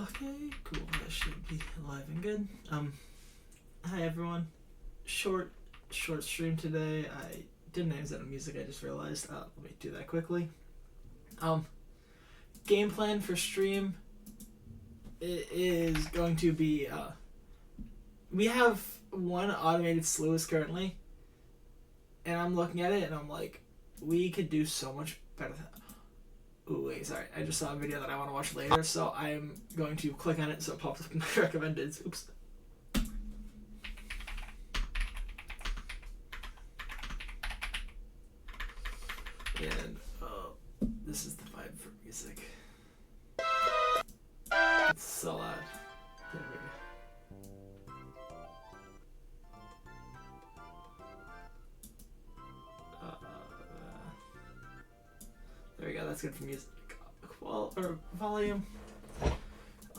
Okay, cool. That should be live and good. Hi everyone. Short stream today. I didn't names out of music. I just realized. Let me do that quickly. Game plan for stream. It is going to be. We have one automated Sluice currently, and I'm looking at it and I'm like, we could do so much better. Ooh, wait, sorry. I just saw a video that I want to watch later, so I'm going to click on it so it pops up in my recommended. Oops. And this is the vibe for music. It's so loud. There we go. There we go. That's good for music. Or volume.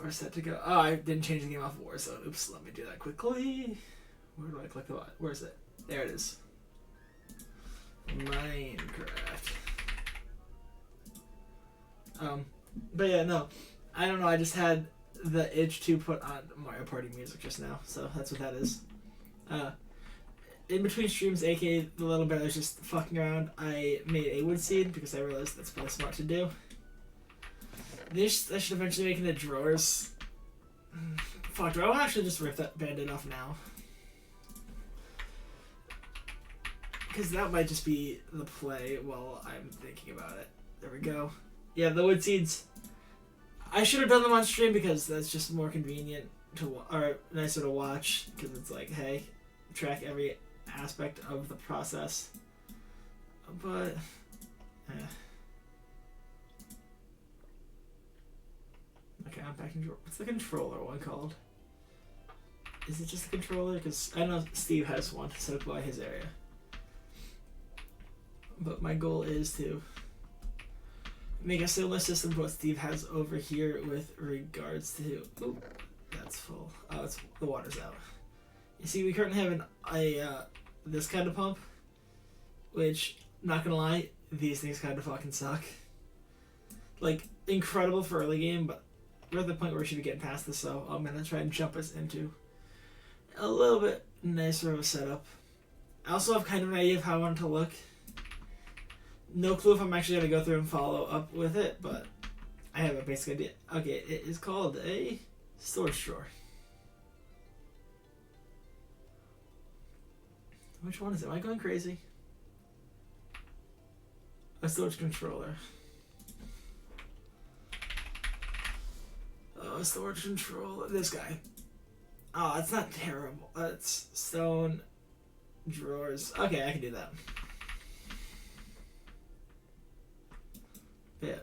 Or set to go. Oh, I didn't change the game off of Warzone. Oops. Let me do that quickly. Where do I click the button? Where is it? There it is. Minecraft. But yeah, no. I don't know. I just had the itch to put on Mario Party music just now, so that's what that is. In between streams, aka the little brother's just fucking around, I made a wood seed because I realized that's probably smart to do. I should eventually make into drawers. Fuck, do I want to actually just rip that band-aid off now? Because that might just be the play while I'm thinking about it. There we go. Yeah, the wood seeds. I should have done them on stream because that's just more convenient to or nicer to watch because it's like, hey, track every aspect of the process. But okay, I'm back in. What's the controller one called? Is it just a controller? Because I know Steve has one set up by his area. But my goal is to make a similar system to what Steve has over here with regards to. Ooh, that's full. Oh, it's the water's out. You see, we currently have this kind of pump, which, not gonna lie, these things kind of fucking suck. Like, incredible for early game, but we're at the point where we should be getting past this, so I'm gonna try and jump us into a little bit nicer of a setup. I also have kind of an idea of how I want it to look. No clue if I'm actually gonna go through and follow up with it, but I have a basic idea. Okay, it is called a storage drawer. Which one is it? Am I going crazy? A storage controller. Oh, storage controller. This guy. Oh, it's not terrible. It's stone drawers. Okay, I can do that. Yeah.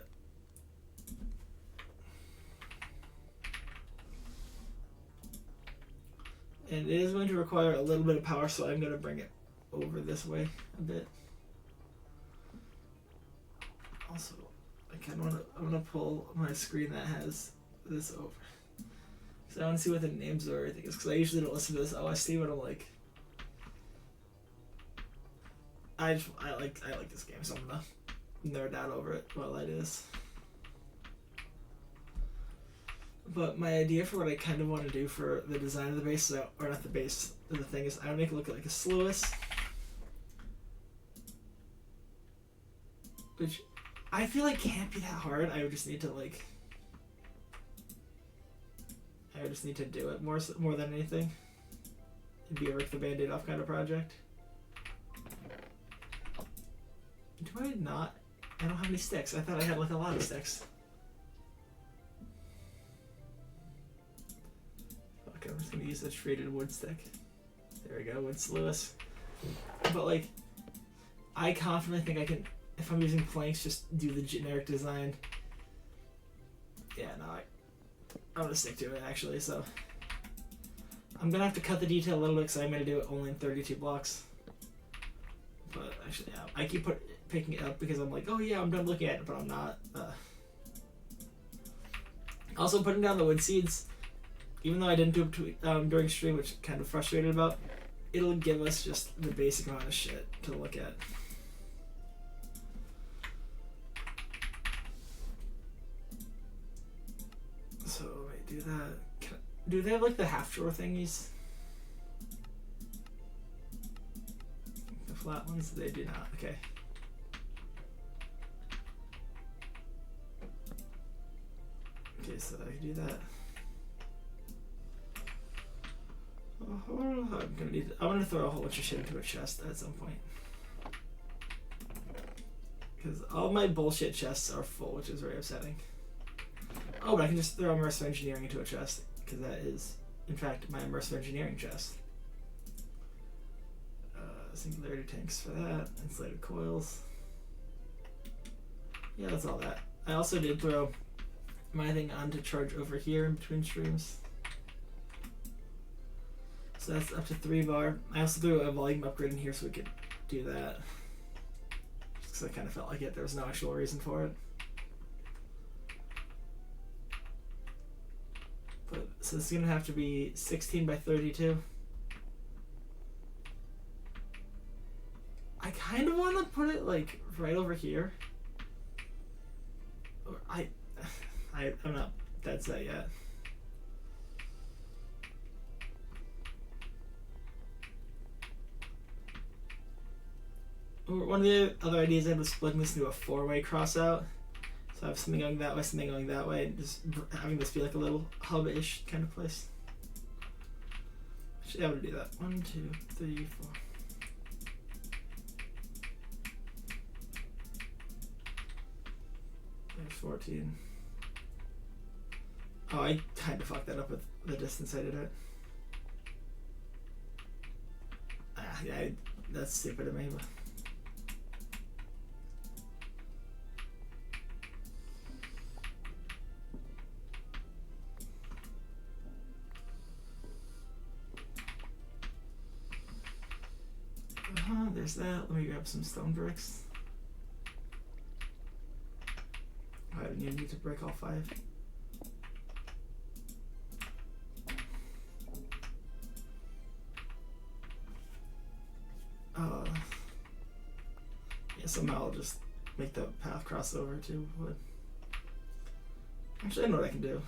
And it is going to require a little bit of power, so I'm going to bring it over this way a bit. Also, I kind of want to pull my screen that has this over. Because I want to see what the names of everything is. Because I usually don't listen to this OST, but I'm like... I like this game, so I'm going to nerd out over it while I do this. But my idea for what I kind of want to do for the design of the base, or not the base, the thing is, I want to make it look like a sluice. Which I feel like can't be that hard. I would just need to do it more than anything. It'd be a rip the band-aid off kind of project. Do I not? I don't have any sticks. I thought I had like a lot of sticks. Okay, I'm just gonna use the treated wood stick. There we go, wood sluice. But like, I confidently think I can, if I'm using planks, just do the generic design. Yeah, no, I'm gonna stick to it actually, so. I'm gonna have to cut the detail a little bit because I'm gonna do it only in 32 blocks. But actually, yeah, I keep picking it up because I'm like, oh yeah, I'm done looking at it, but I'm not. Also, putting down the wood seeds, even though I didn't do it during stream, which I'm kind of frustrated about, it'll give us just the basic amount of shit to look at. So, wait. do that. Do they have like the half drawer thingies? The flat ones? They do not. Okay. Okay, so I can do that. I'm gonna throw a whole bunch of shit into a chest at some point. Because all my bullshit chests are full, which is very upsetting. Oh, but I can just throw immersive engineering into a chest, because that is, in fact, my immersive engineering chest. Singularity tanks for that, insulated coils. Yeah, that's all that. I also did throw my thing on to charge over here in between streams. So that's up to 3 bar. I also threw a volume upgrade in here so we could do that. Just because I kind of felt like it. There was no actual reason for it. But, so this is going to have to be 16 by 32. I kind of want to put it like right over here. Or I'm not dead set yet. One of the other ideas I have is splitting this into a 4-way cross out. So I have something going that way, something going that way, and just having this be like a little hub-ish kind of place. Actually, I would do that. 1, 2, 3, 4. There's 14. Oh, I kind of fucked that up with the distance I did it. Yeah, that's stupid of me, but... There's that. Let me grab some stone bricks. I don't even need to break all 5. Yeah, somehow I'll just make the path cross over to wood. Actually, I know what I can do.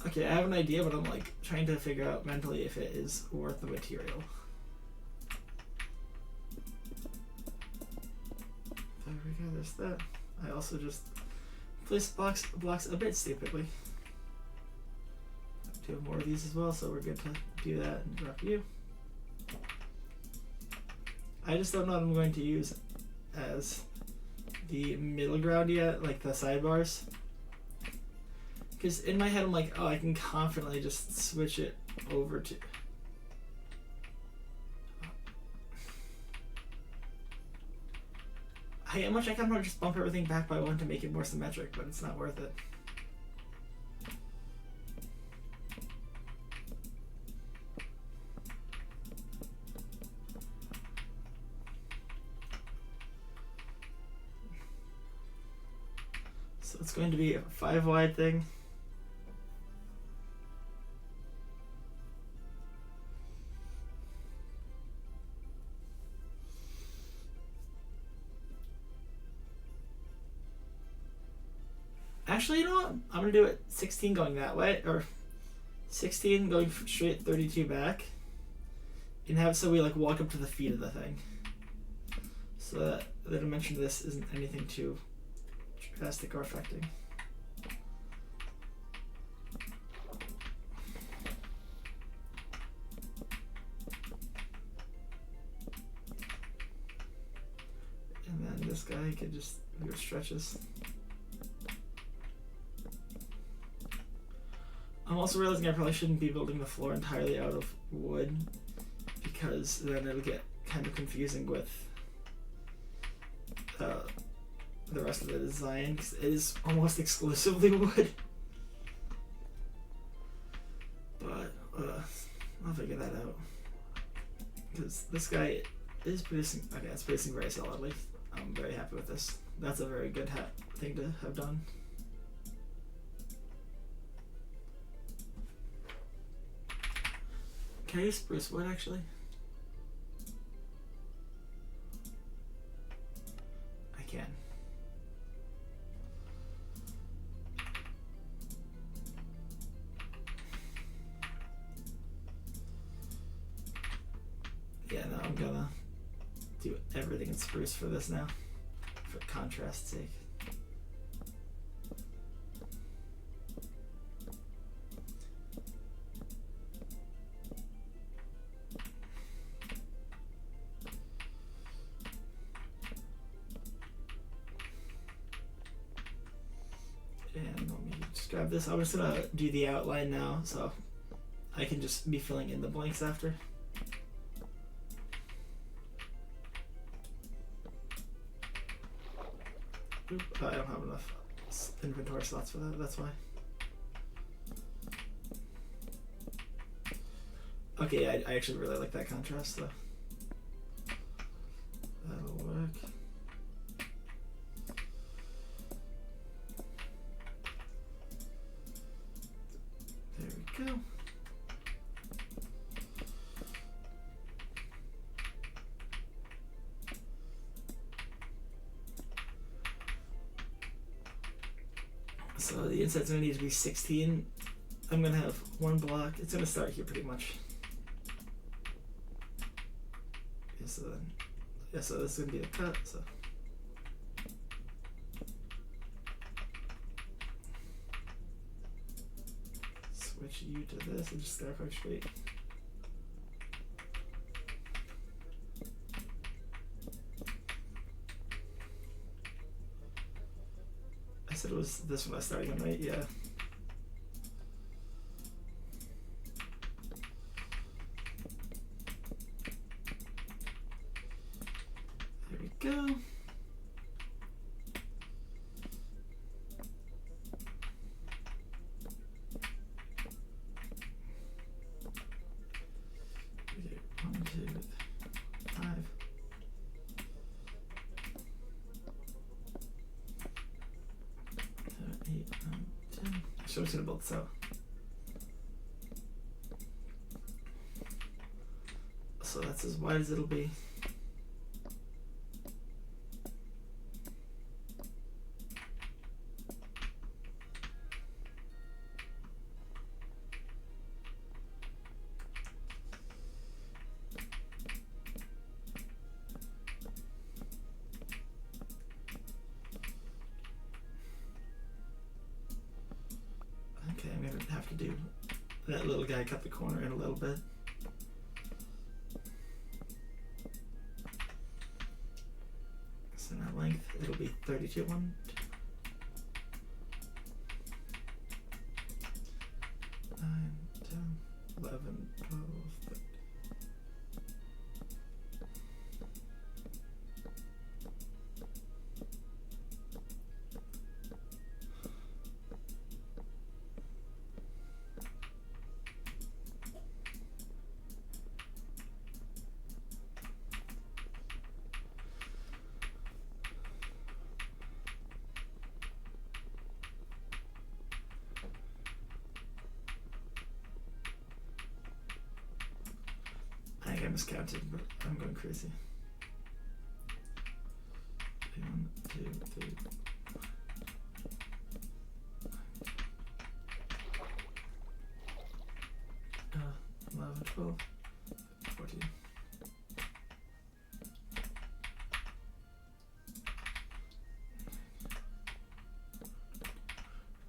Okay, I have an idea, but I'm like trying to figure out mentally if it is worth the material. There we go, there's that. I also just placed blocks a bit stupidly. I have more of these as well, so we're good to do that and drop you. I just don't know what I'm going to use as the middle ground yet, like the sidebars. Because in my head I'm like, oh, I can confidently just switch it over to... How much I kind of just bump everything back by 1 to make it more symmetric, but it's not worth it. So it's going to be a 5 wide thing. Actually, you know what? I'm going to do it 16 going that way, or 16 going straight 32 back, and have so we like walk up to the feet of the thing. So that the dimension of this isn't anything too drastic or affecting. And then this guy could just do stretches. I'm also realizing I probably shouldn't be building the floor entirely out of wood, because then it'll get kind of confusing with the rest of the design, because it is almost exclusively wood. But I'll figure that out, because this guy is producing. Okay, it's producing very solidly. I'm very happy with this. That's a very good thing to have done. Can I use spruce wood actually? I can. in spruce for this now, for contrast's sake. And let me just grab this. I'm just gonna do the outline now, so I can just be filling in the blanks after. Oop, I don't have enough inventory slots for that, that's why. Okay, I actually really like that contrast, so that'll work. There we go. So the inside's gonna need to be 16. I'm gonna have one block. It's gonna start here pretty much. So this is gonna be the cut. So switch you to this and just stack right straight. I said it was this one I was starting on, right? Yeah. There we go. Okay, 1, 2, 5. 8, 9, 10. Actually, I'm just gonna build this out. So that's as wide as it'll be. Okay, I'm gonna have to do that little guy, cut the corner in a little bit. So now length, it'll be 32. 1, 2, 9, 10, 11, 12, 13. I think I miscounted, but I'm going crazy. 1, 2, 3. 11, 12, 14.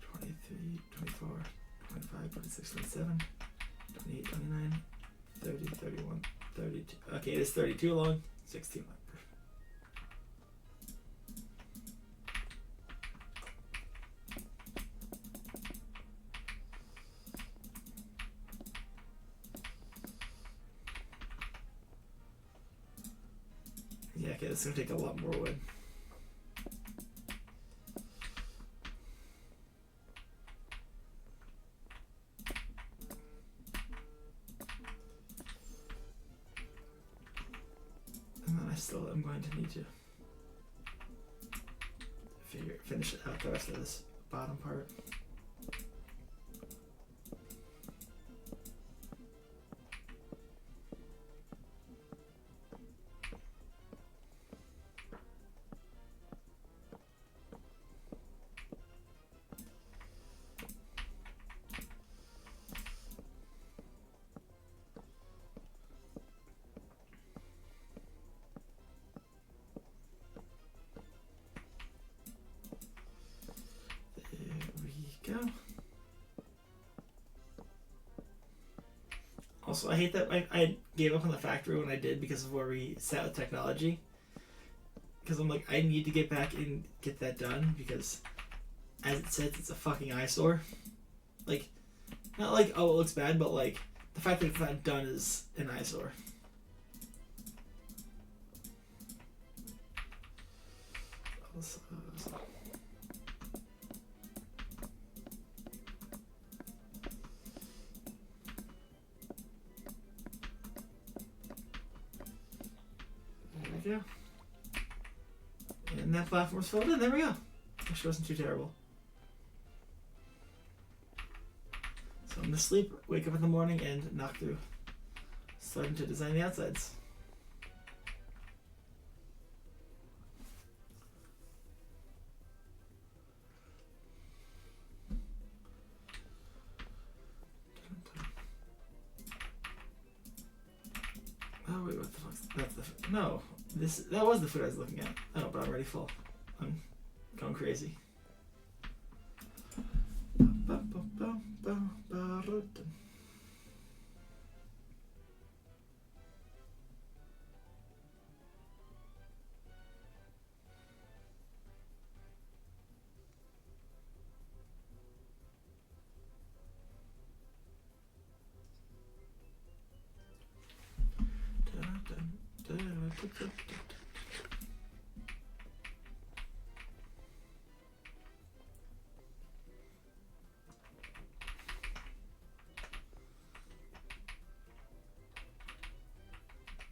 23, 24, 25, 26, 27, 28, 29, 30, 31, 32. Okay, it is 32 long, 16 long. Yeah, okay, this is gonna take a lot more wood. And then I still am going to need to finish out the rest of this bottom part. Also, I hate that I gave up on the factory when I did because of where we sat with technology. Because I'm like, I need to get back and get that done because, as it says, it's a fucking eyesore. Like, not like, oh, it looks bad, but like, the fact that it's not done is an eyesore. There we go. And that platform's filled in. There we go. Actually wasn't too terrible. So I'm gonna sleep, wake up in the morning, and knock through. Starting to design the outsides. Oh wait, what the fuck? That's the no. That was the food I was looking at. Oh, but I'm already full. I'm going crazy.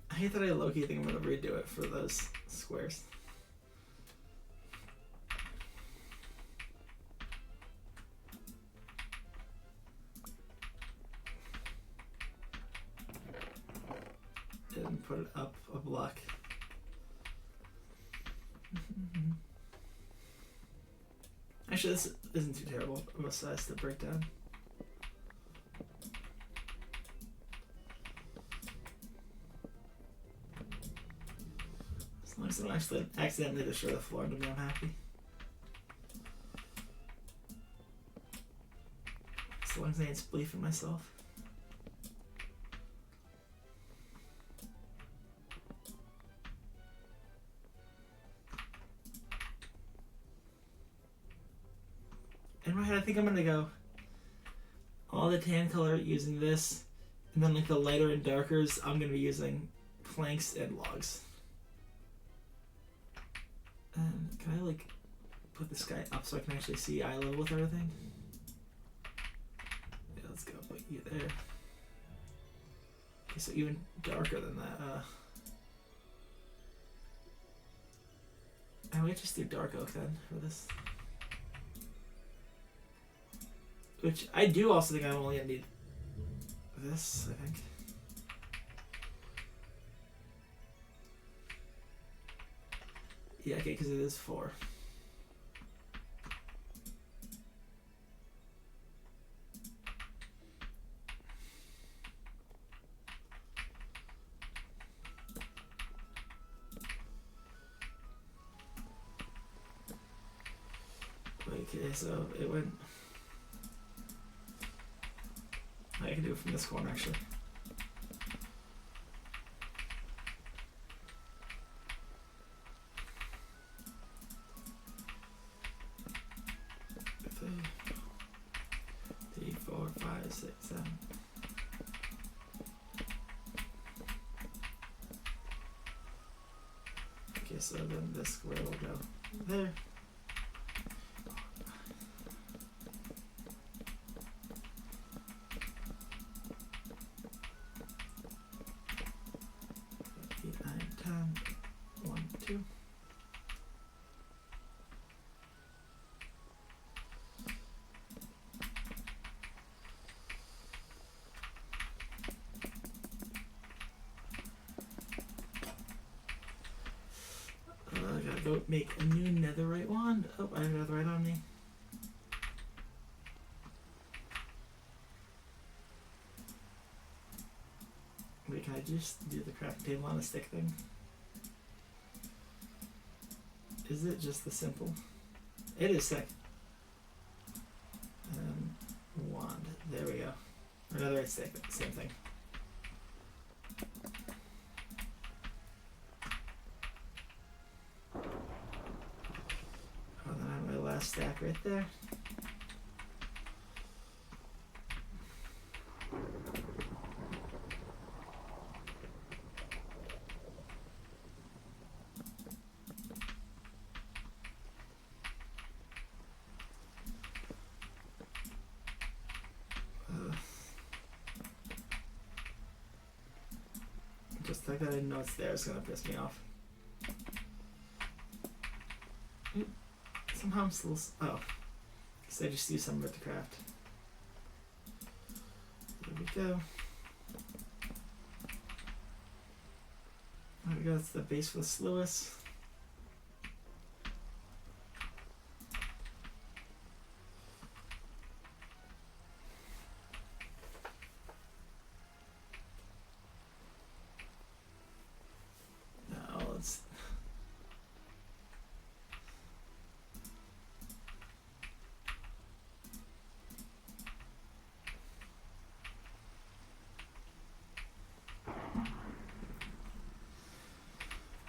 I hate that I low-key think I'm gonna redo it for those squares. And put it up a block. Actually, this isn't too terrible of a size to break down. As long as I don't actually accidentally destroy the floor, I'm happy. As long as I ain't spleefing myself. In my head, I think I'm gonna go all the tan color using this, and then like the lighter and darkers, I'm gonna be using planks and logs. And can I like put this guy up so I can actually see eye level with everything? Yeah, let's go put you there. Okay, so even darker than that. I might just do dark oak then for this. Which I do also think I'm only gonna need this, I think. Yeah, okay, because it is 4. Okay, so it went. I can do it from this corner actually. Three, 4, 5, 6, 7. Okay, so then this square will go there. Go make a new netherite wand. Oh, I have netherite on me. Wait, can I just do the crafting table on a stick thing? Is it just the simple? It is sick. Wand. There we go. Netherite stick. Same thing. stack right there. Just like that, I didn't know it's there. It's gonna piss me off. Oop. Somehow I'm still. Oh. Guess I just used some of it to craft. There we go. There we go. That's the base for the Sluice. Now let's.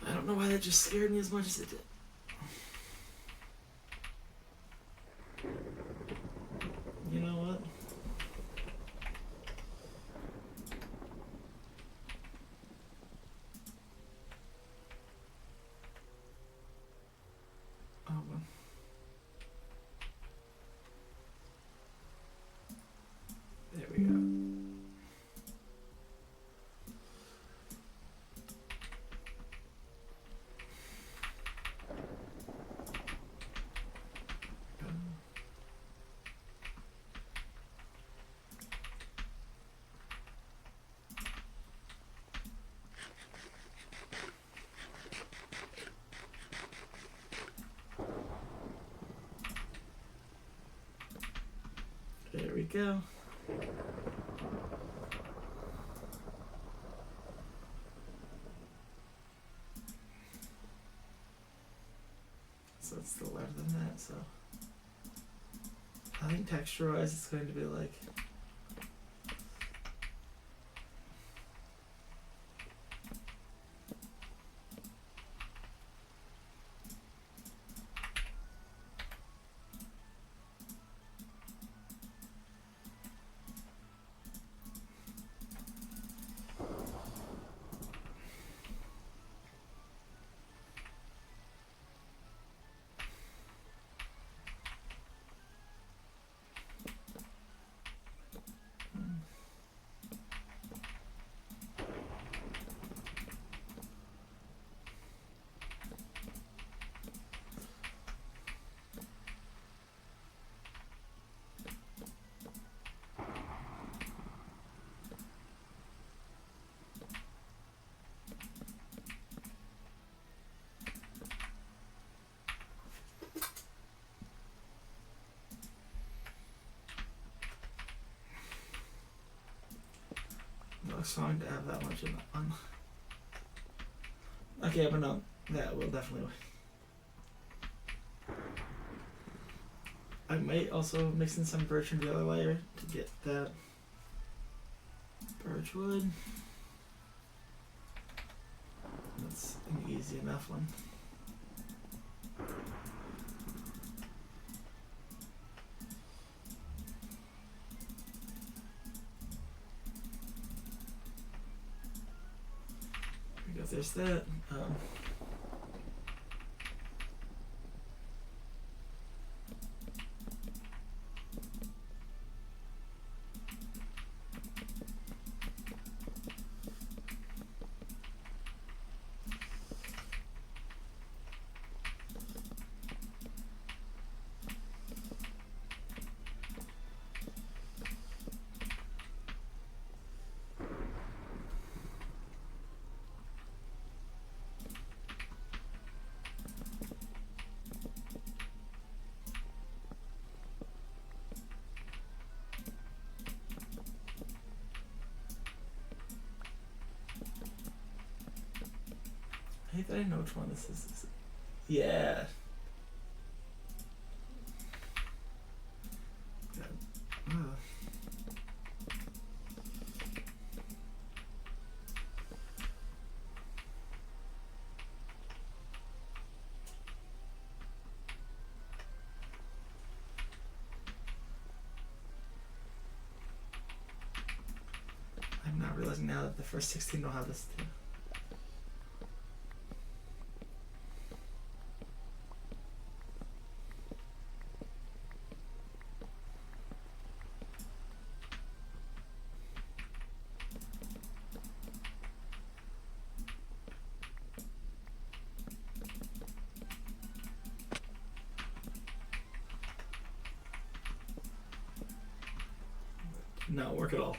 I don't know why that just scared me as much as it did. You know what? Oh, well. There we go. There we go. So it's still louder than that, so I think texture-wise it's going to be like looks fine to have that much in the on. Okay, but no, that will definitely. I might also mix in some birch in the other layer to get that birch wood. That's an easy enough one. There we go, there's that. I hate that I know which one this is. Yeah. God. realizing now that the first 16 don't have this too. No, work at all.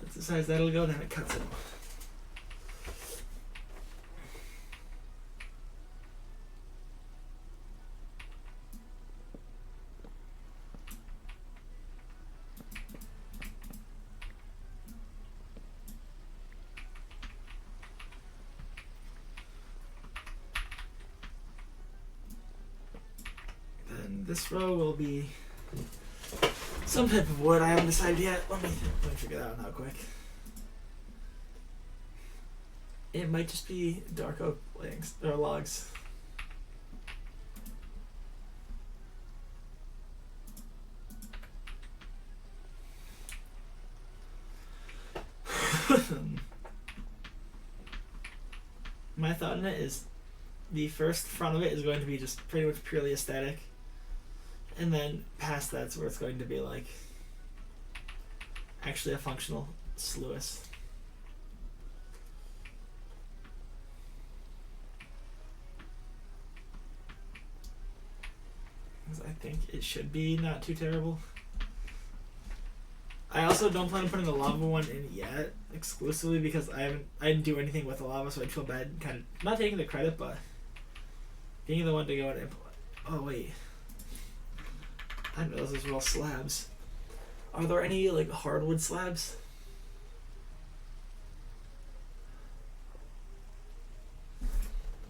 That's the size that'll go, then it cuts it. Then this row will be some type of wood. I haven't decided yet. Let me figure that out now quick. It might just be dark oak planks or logs. My thought on it is the first front of it is going to be just pretty much purely aesthetic. And then past that's where it's going to be like actually a functional sluice. I think it should be not too terrible. I also don't plan on putting the lava one in yet, exclusively because I didn't do anything with the lava, so I'd feel bad kind of not taking the credit, but being the one to go and implement. Oh wait, I didn't realize those were all slabs. Are there any like hardwood slabs?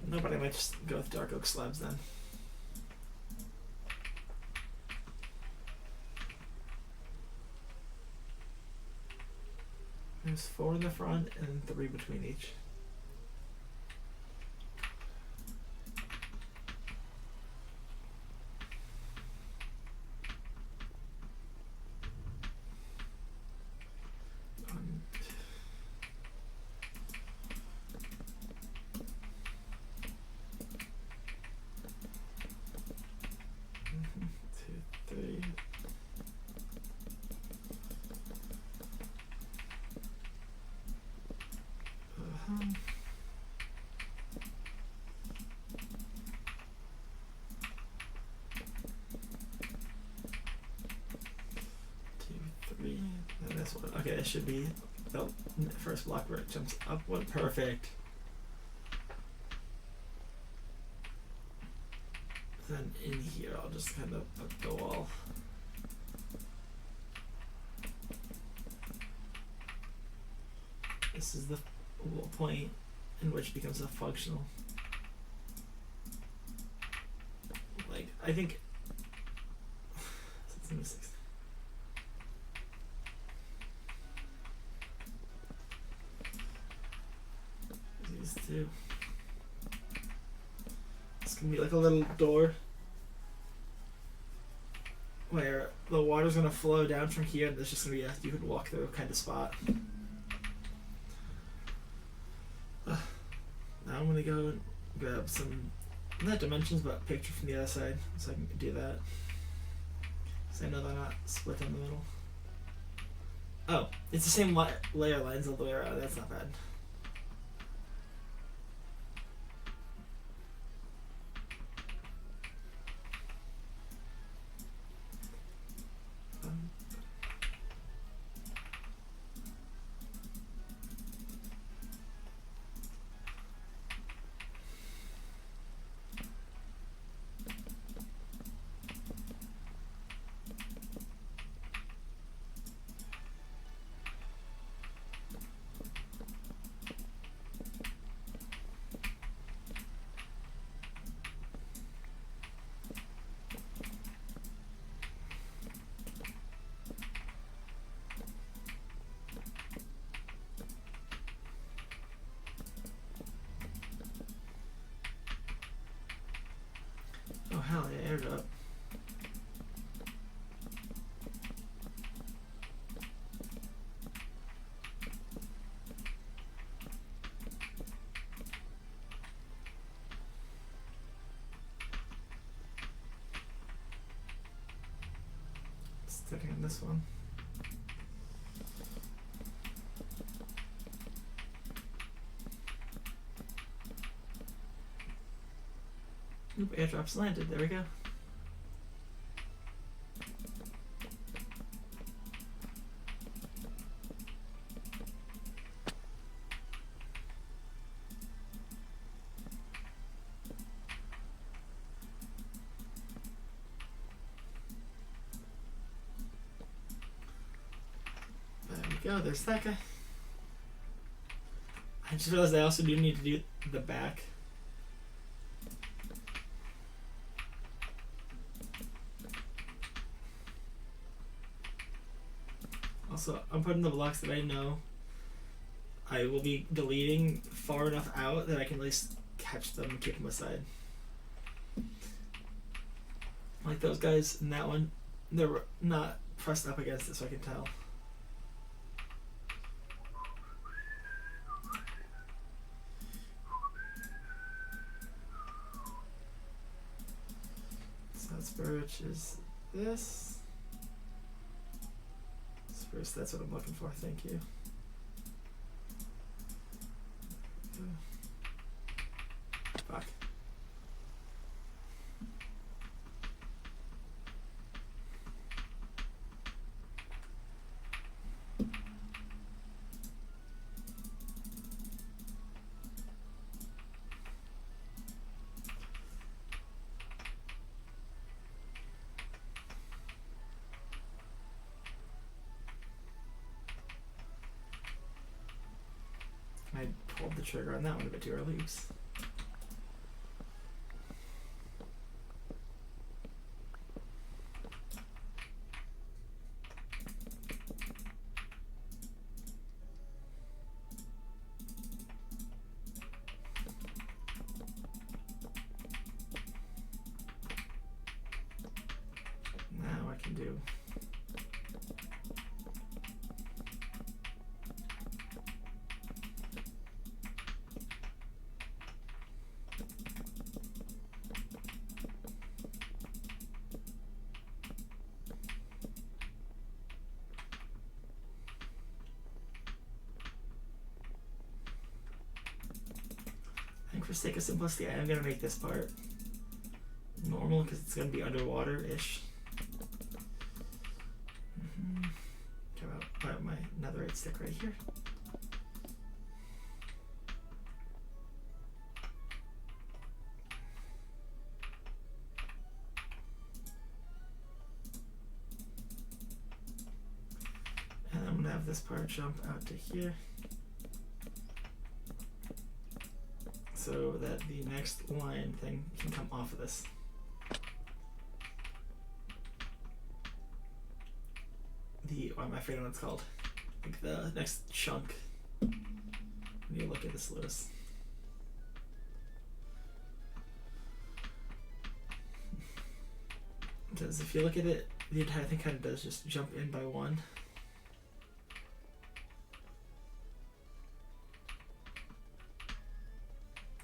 No, but I might just go with dark oak slabs then. There's 4 in the front and 3 between each. Okay, it should be the first block where it jumps upward. Perfect. Then in here, I'll just kind of put the wall. This is the point in which it becomes a functional. Like, I think. These two. It's gonna be like a little door where the water's gonna flow down from here, and there's just gonna be a you can walk through kind of spot. I'm gonna go and grab some, not dimensions, but picture from the other side, so I can do that. So I know they're not split in the middle. Oh, it's the same layer lines all the way around. That's not bad. Oh hell yeah, airdrop. Sticking on this one. Oop, airdrops landed. There we go. There we go. There's that guy. I just realized I also do need to do the back. Also, I'm putting the blocks that I know I will be deleting far enough out that I can at least catch them and keep them aside. Like those guys in that one, they're not pressed up against it, so I can tell. So that's birch is this. Spruce, that's what I'm looking for, thank you. Fuck. I pulled the trigger on that one a bit too early. Oops. Now I can do for sake of simplicity, I am going to make this part normal because it's going to be underwater-ish. Okay, well, I have my netherite stick right here. And I'm going to have this part jump out to here, so that the next line thing can come off of this. I forget what it's called. Like the next chunk. When you look at this, Sluice. Because if you look at it, the entire thing kind of does just jump in by one.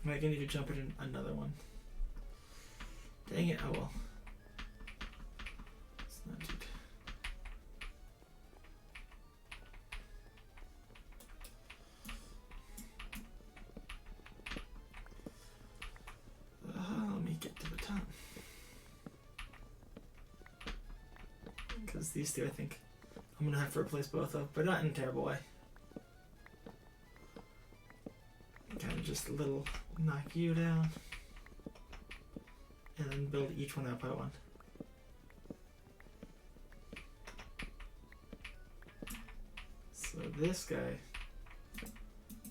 Am I gonna need to jump in another one? Dang it, oh well. It's not too... let me get to the top. Because these two I think I'm gonna have to replace both of, but not in a terrible way. Kind of just a little knock you down. And then build each one up by one. So this guy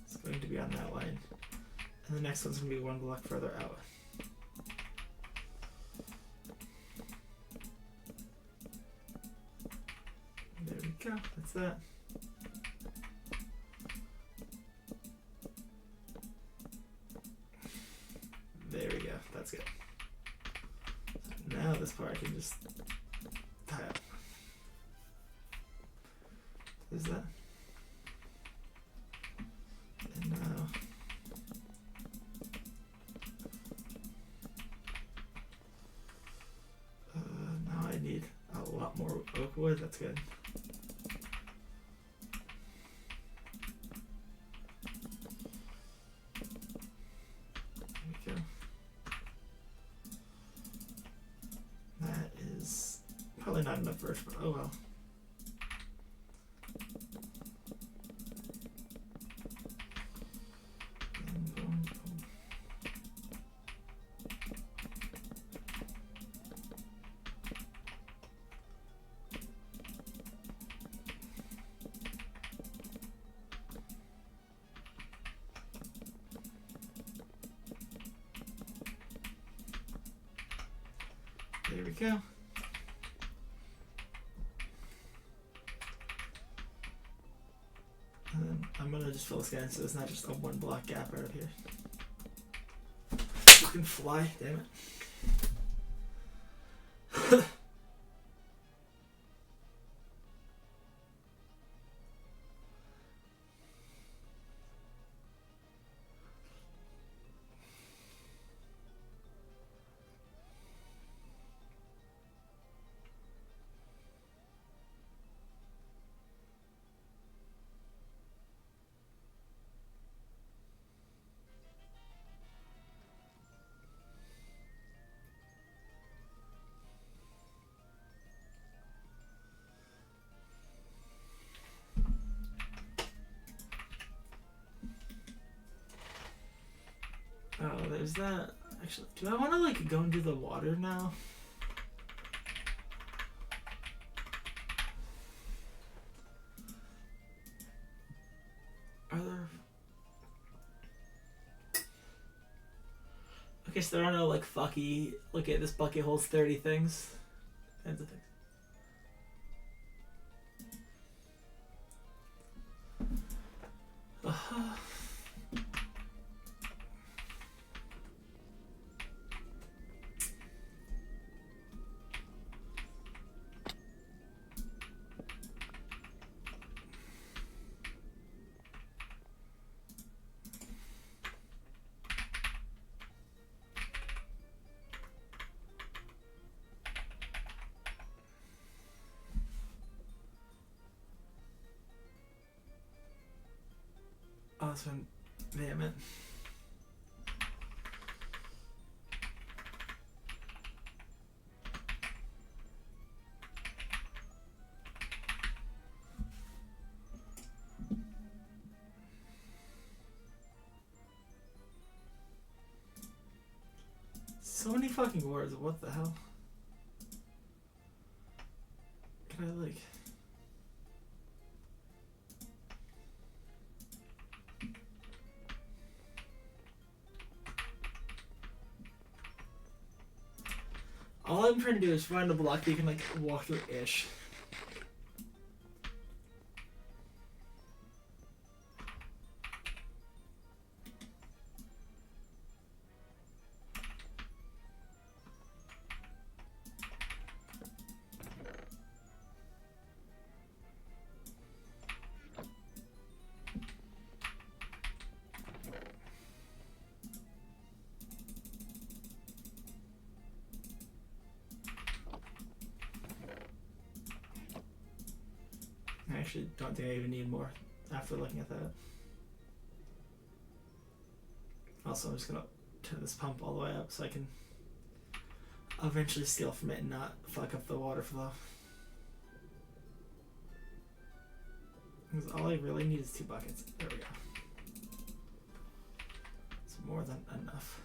is going to be on that line. And the next one's going to be one block further out. There we go, that's that. There we go, that's good. Now this part I can just tie up. Is that? And now now I need a lot more oak wood. That's good. There we go. That is probably not enough birch, but oh well. There we go. And then I'm gonna just fill this guy in so it's not just a one block gap right up here. Fucking fly, damn it. Oh, there's that. Actually, do I want to like go and do the water now? Are there? Okay, so there are no like fucky. Look at this bucket holds 30 things. Kinds of things. Oh, that's one. Damn it. So many fucking words. What the hell? Can I like? All I'm trying to do is find a block that you can like walk through ish. actually don't think I even need more after looking at that. Also, I'm just gonna turn this pump all the way up so I can eventually steal from it and not fuck up the water flow. Because all I really need is 2 buckets. There we go. It's more than enough.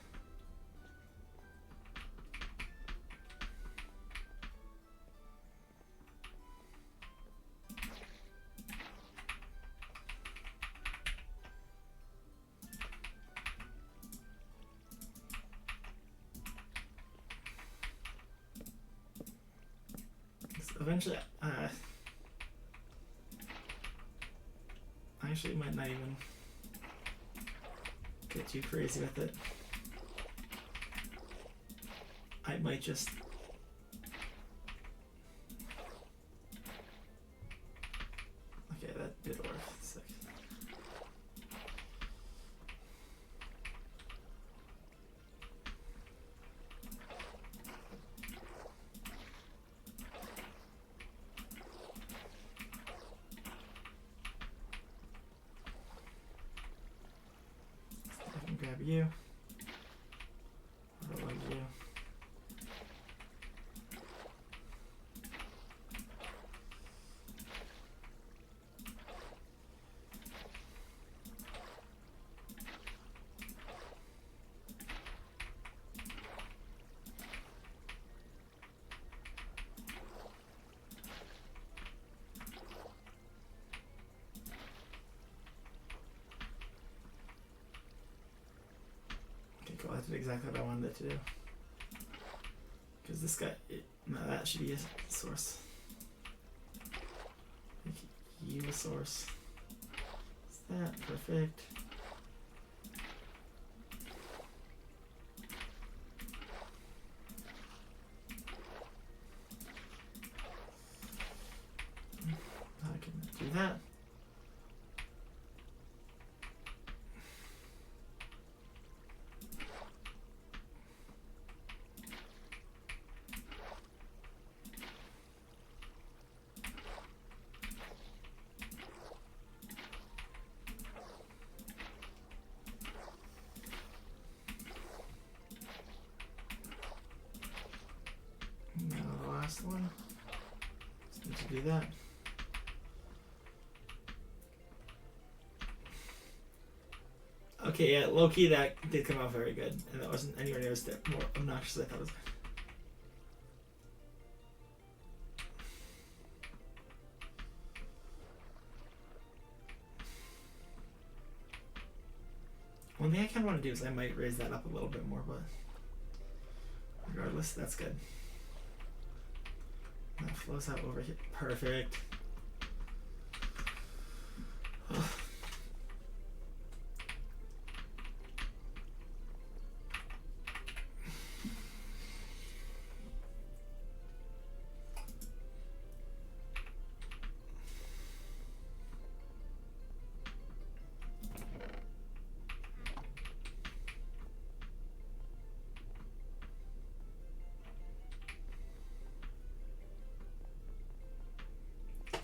Eventually, I actually might not even get too crazy with it. I might just okay, that did work. Sick. I can grab you. What about you? Okay, cool. I did exactly what I wanted it to do. Because this guy, no, that should be a source. Make you a source. Is that perfect? I can do that. Now the last one. Just need to do that. Okay, yeah, low key that did come out very good, and that wasn't anywhere near as more obnoxious as I thought it was. One thing I kind of want to do is I might raise that up a little bit more, but regardless, that's good. That flows out over here. Perfect.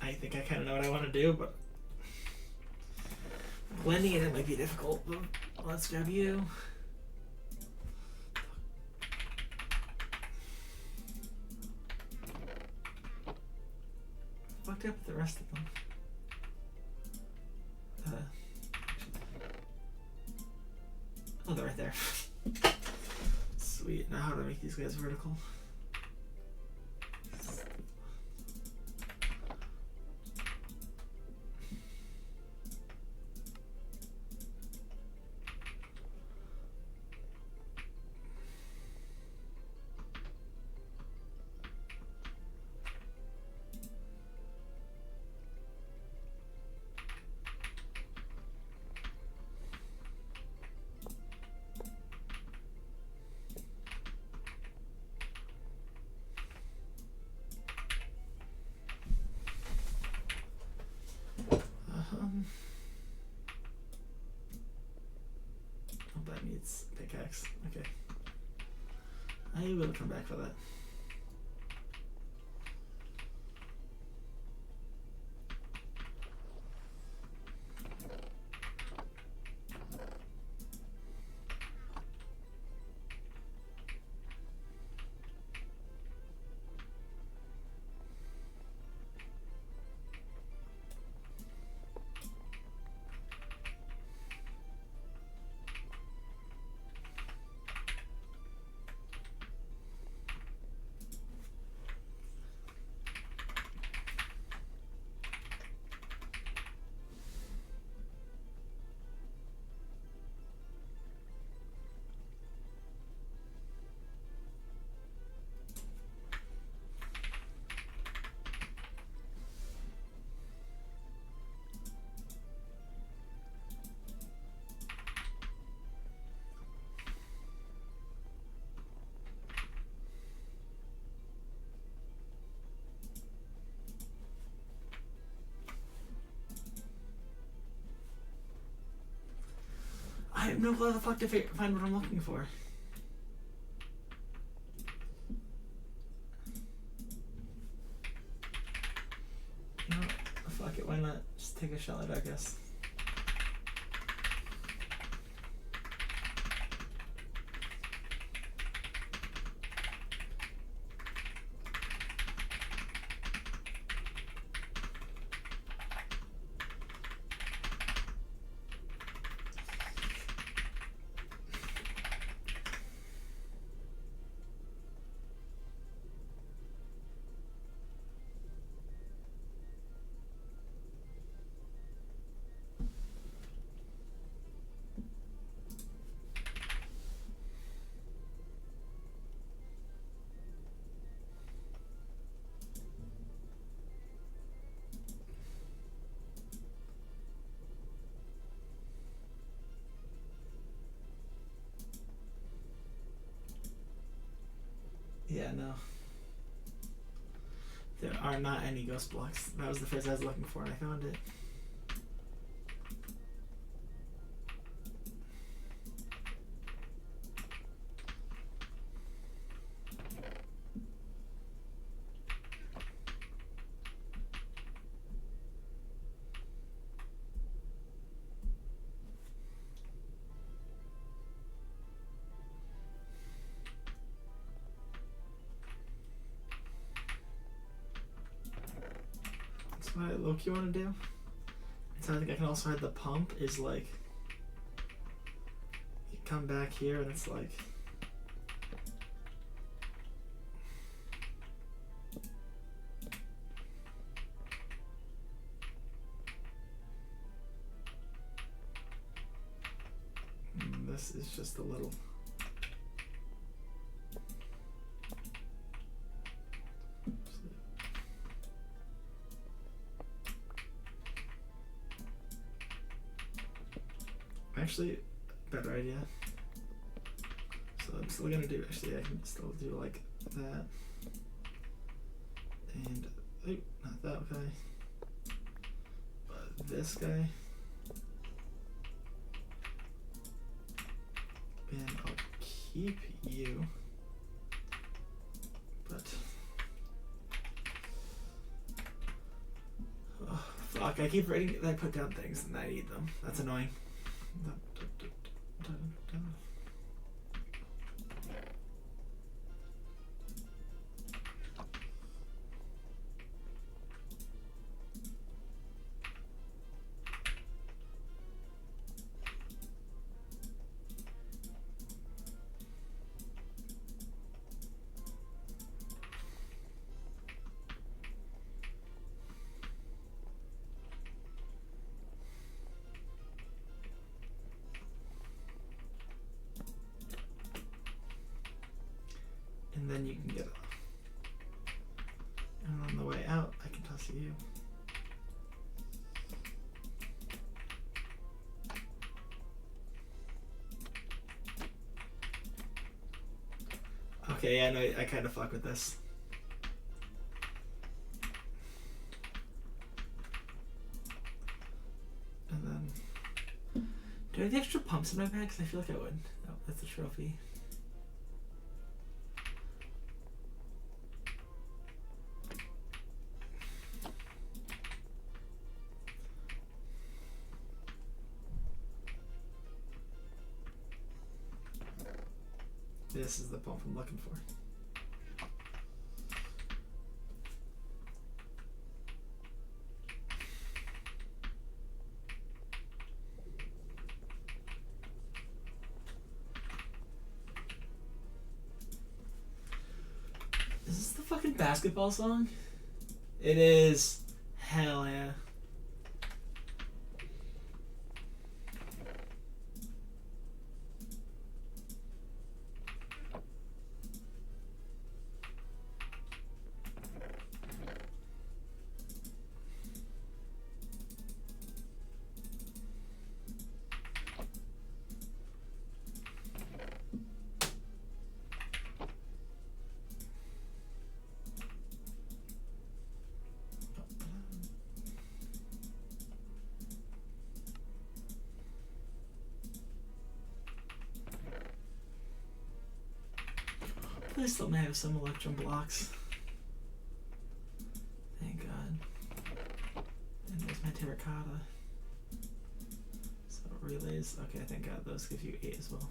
I think I kind of know what I want to do, but blending it in might be difficult. Let's grab you. Fucked up the rest of them. Oh, they're right there. Sweet. Now how do I make these guys vertical? Oh, that needs pickaxe. Okay. I will come back for that. have no clue how the fuck to find what I'm looking for. No, fuck it, why not just take a shot at it, I guess. Yeah, no. There are not any ghost blocks. That was the phrase I was looking for and I found it. What I low-key want to do, and so I think I can also hide the pump, is like, you come back here and it's like, this is just a little, actually, better idea. So I'm still gonna do, actually I can still do like that. And, oh, not that guy. But this guy. And I'll keep you. But, oh, fuck, I keep writing that I put down things and I need them. That's annoying. And then you can get off. And on the way out, I can toss you. Okay, yeah, no, I kind of fuck with this. And then, do I have the extra pumps in my bag? Because I feel like I would. No, that's a trophy. This is the pump I'm looking for. Is this the fucking basketball song? It is. Hell yeah. Luckily, I still may have some electrum blocks. Thank God. And there's my terracotta. So relays. Okay, thank God. Those give you 8 as well.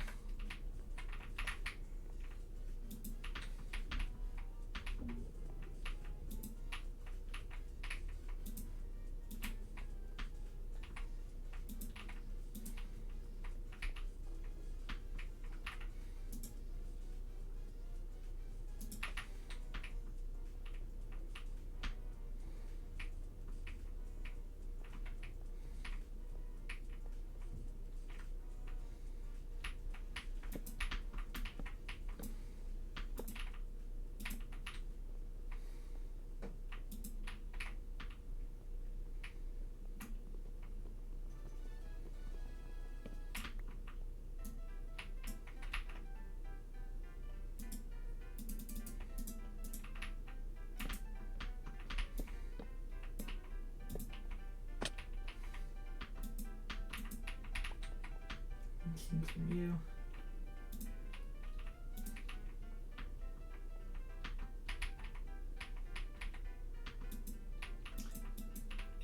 From you.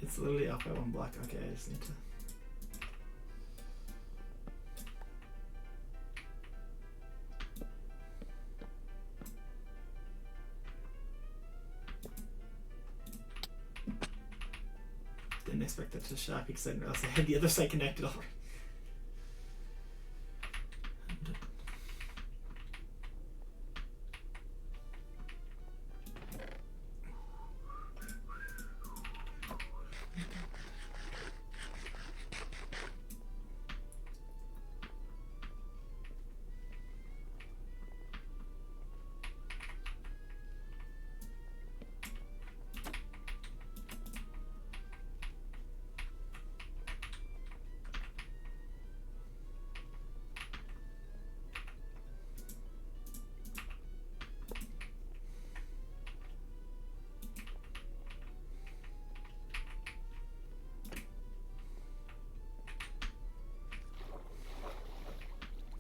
It's literally up by 1 block. Okay, I just need to. Didn't expect that to shock because I didn't realize I had the other side connected already.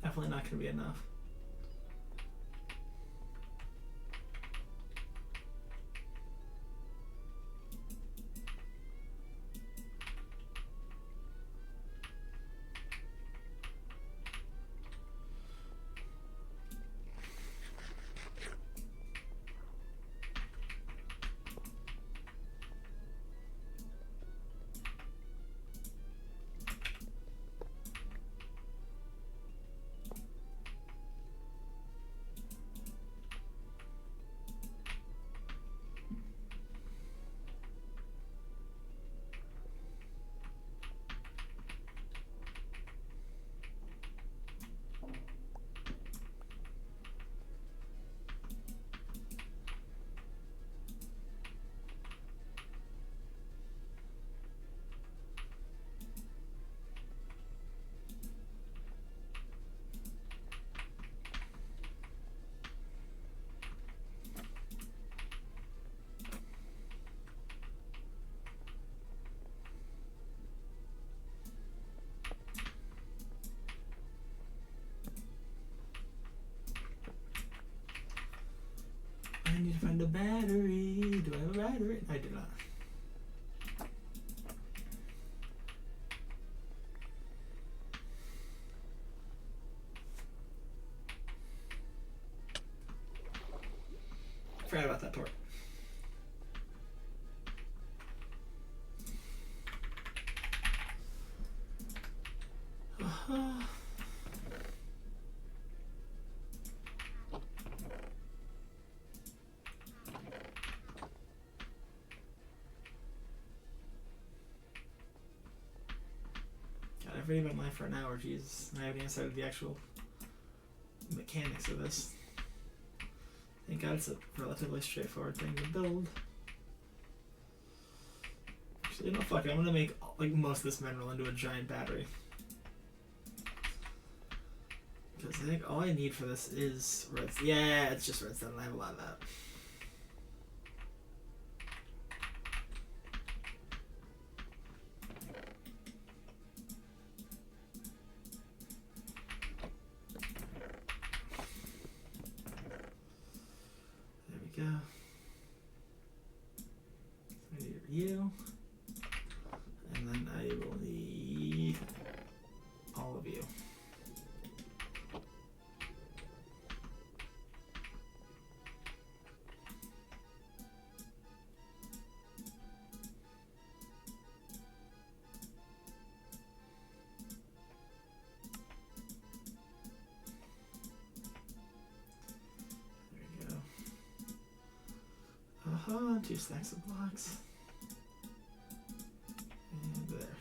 Definitely not going to be enough. I need to find a battery. Do I have a battery? I do not. Forgot about that part. I've already been live for an hour, Jesus. I haven't even started the actual mechanics of this. Thank God it's a relatively straightforward thing to build. Actually, no, fuck it. I'm gonna make like most of this mineral into a giant battery. Because I think all I need for this is redstone. Yeah, it's just redstone. I have a lot of that. you. And then I will need all of you. There we go. 2 stacks of blocks. And there.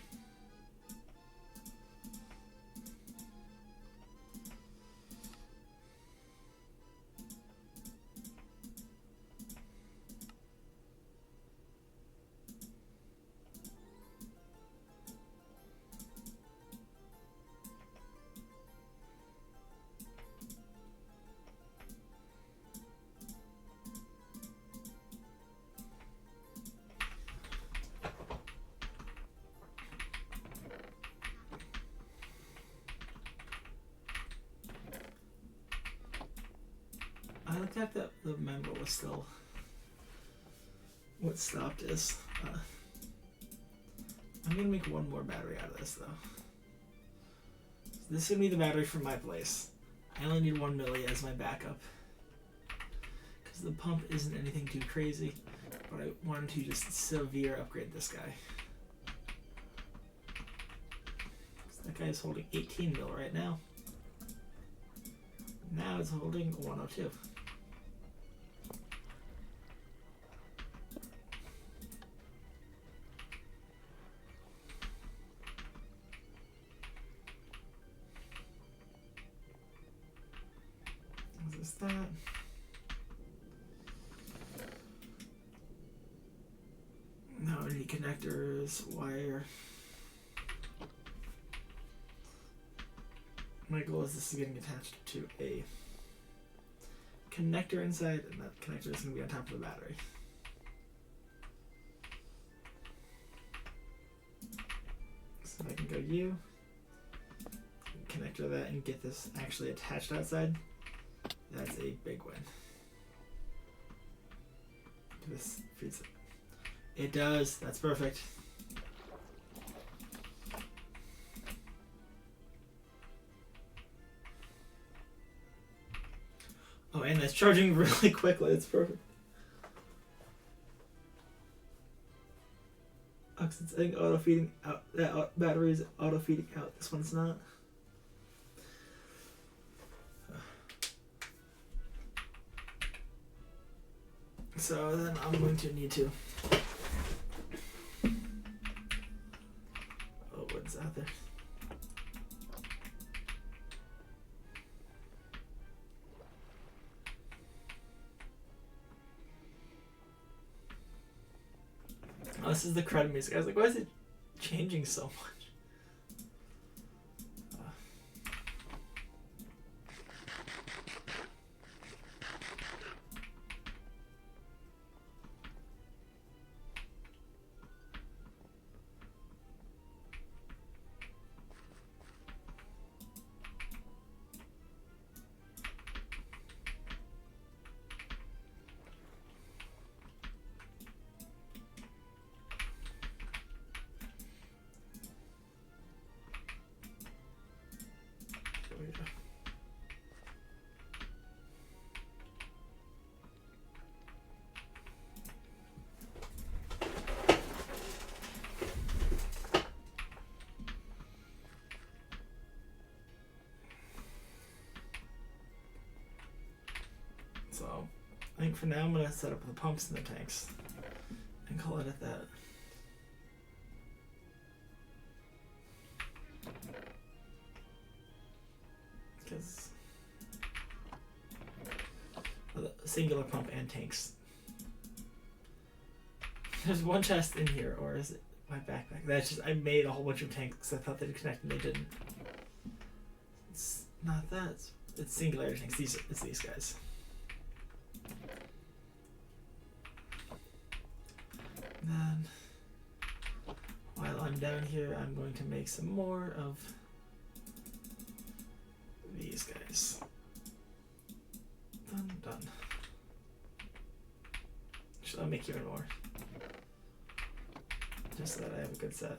I looked at that the member was still what stopped is. I'm gonna make one more battery out of this though. This is gonna be the battery from my place. I only need 1 milli as my backup because the pump isn't anything too crazy, but I wanted to just severe upgrade this guy. That guy is holding 18 mil right now. Now it's holding 102. Is this that? No, I need connectors, wire. My goal is this is getting attached to a connector inside, and that connector is going to be on top of the battery. So if I can go U, connector that, and get this actually attached outside, that's a big win. This feeds it. It does. That's perfect. Oh, and it's charging really quickly. It's perfect. Oh, it's saying auto feeding out. That battery is auto feeding out. This one's not. So then I'm going to need to. Oh, what's out there? Oh, this is the credit music. I was like, why is it changing so much? So I think for now I'm going to set up the pumps and the tanks and call it at that. Because singular pump and tanks. There's one chest in here, or is it my backpack? That's just, I made a whole bunch of tanks because I thought they'd connect and they didn't. It's not that. It's singularity tanks. It's these guys. And then, while I'm down here, I'm going to make some more of these guys. Done. Should I make even more? just so that I have a good set.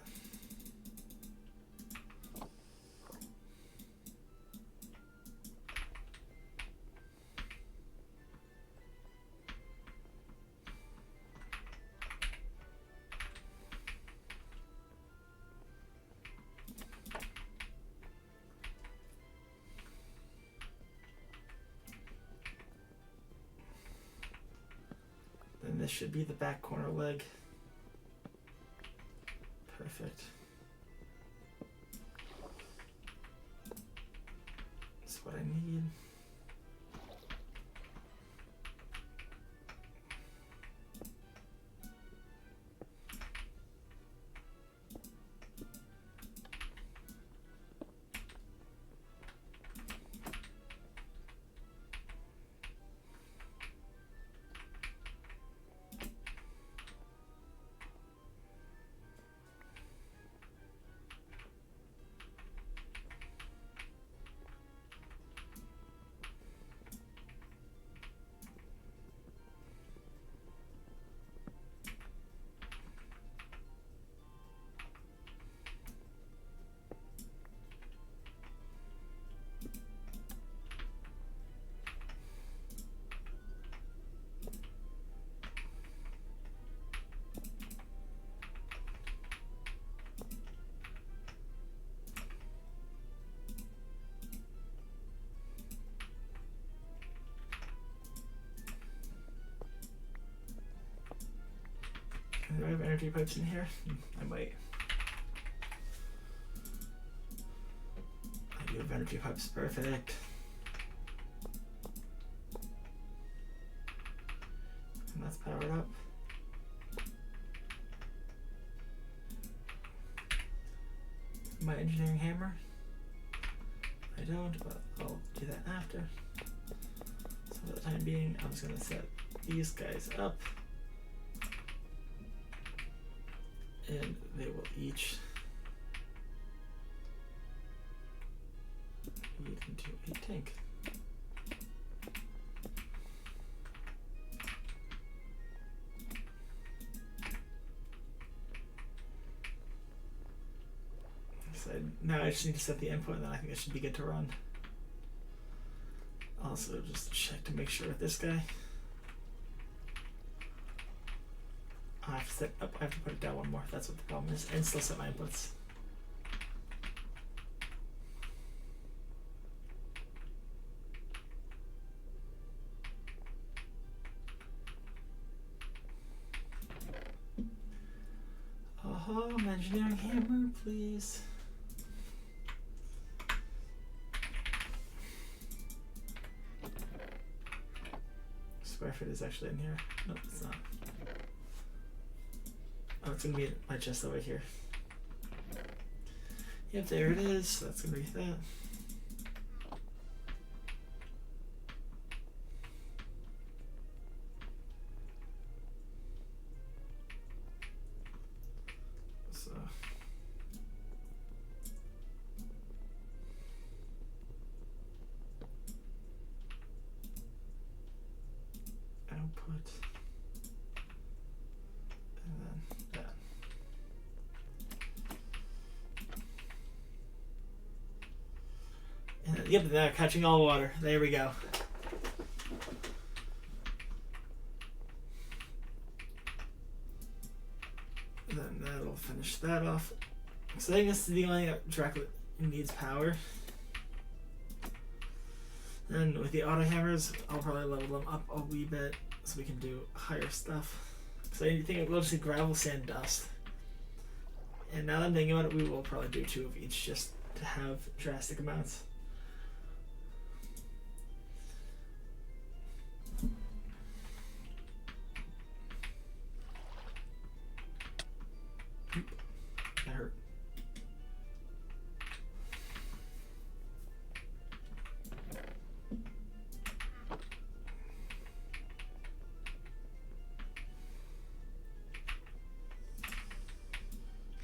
Then this should be the back corner leg. Perfect. That's what I need. Do I have energy pipes in here? I might. I do have energy pipes, perfect. And that's powered up. My engineering hammer? I don't, but I'll do that after. So for the time being, I'm just gonna set these guys up. And they will each lead into a tank. So now I just need to set the input, and then I think I should be good to run. Also, just check to make sure with this guy. I have to set up, I have to put it down one more, that's what the problem is, and still set my inputs. Oh, engineering hammer, please. Square foot is actually in here. Nope, it's not. Oh, it's gonna be my chest over here. Yep, there it is. That's gonna be that. So output. Yep, they're catching all water. There we go. And then that'll finish that off. So I think this is the only track that needs power. Then with the auto hammers, I'll probably level them up a wee bit so we can do higher stuff. So I think we'll just do gravel, sand, dust. And now that I'm thinking about it, we will probably do 2 of each just to have drastic amounts. That hurt.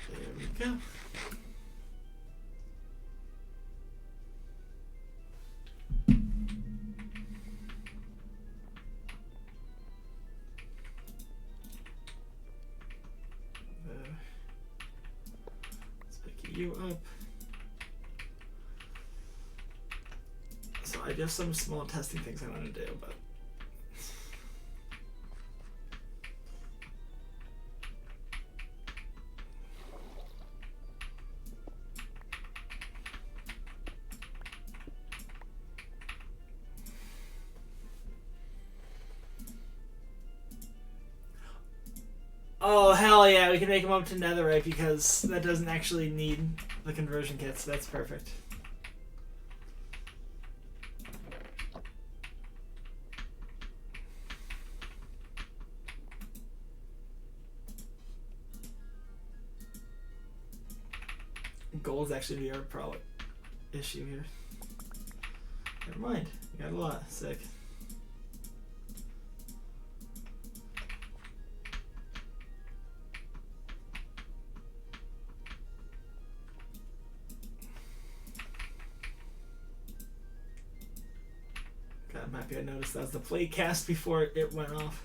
There we go. you up. So I do have some small testing things I want to do, but oh, hell yeah, we can make them up to netherite because that doesn't actually need the conversion kits. That's perfect. Gold's actually the problem issue here. Never mind. You got a lot. Sick. God, I'm happy I noticed that was the play cast before it went off.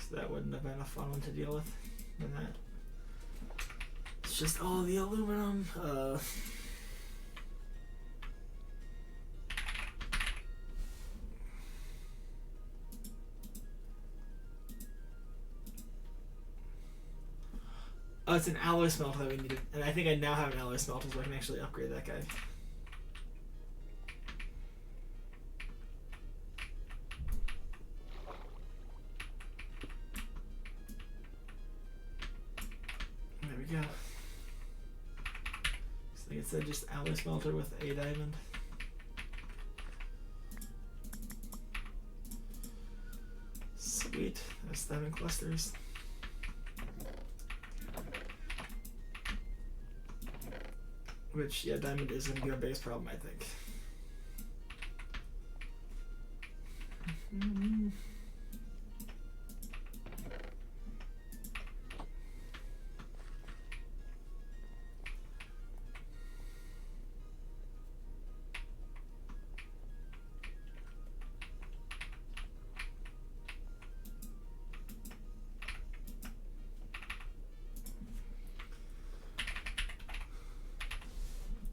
So that wouldn't have been a fun one to deal with than that. It's just all the aluminum. Oh, it's an alloy smelter that we needed. And I think I now have an alloy smelter so I can actually upgrade that guy. There we go. So like it said, just alloy smelter with a diamond. Sweet. There's diamond clusters. Which, yeah, diamond is going to be our biggest problem, I think.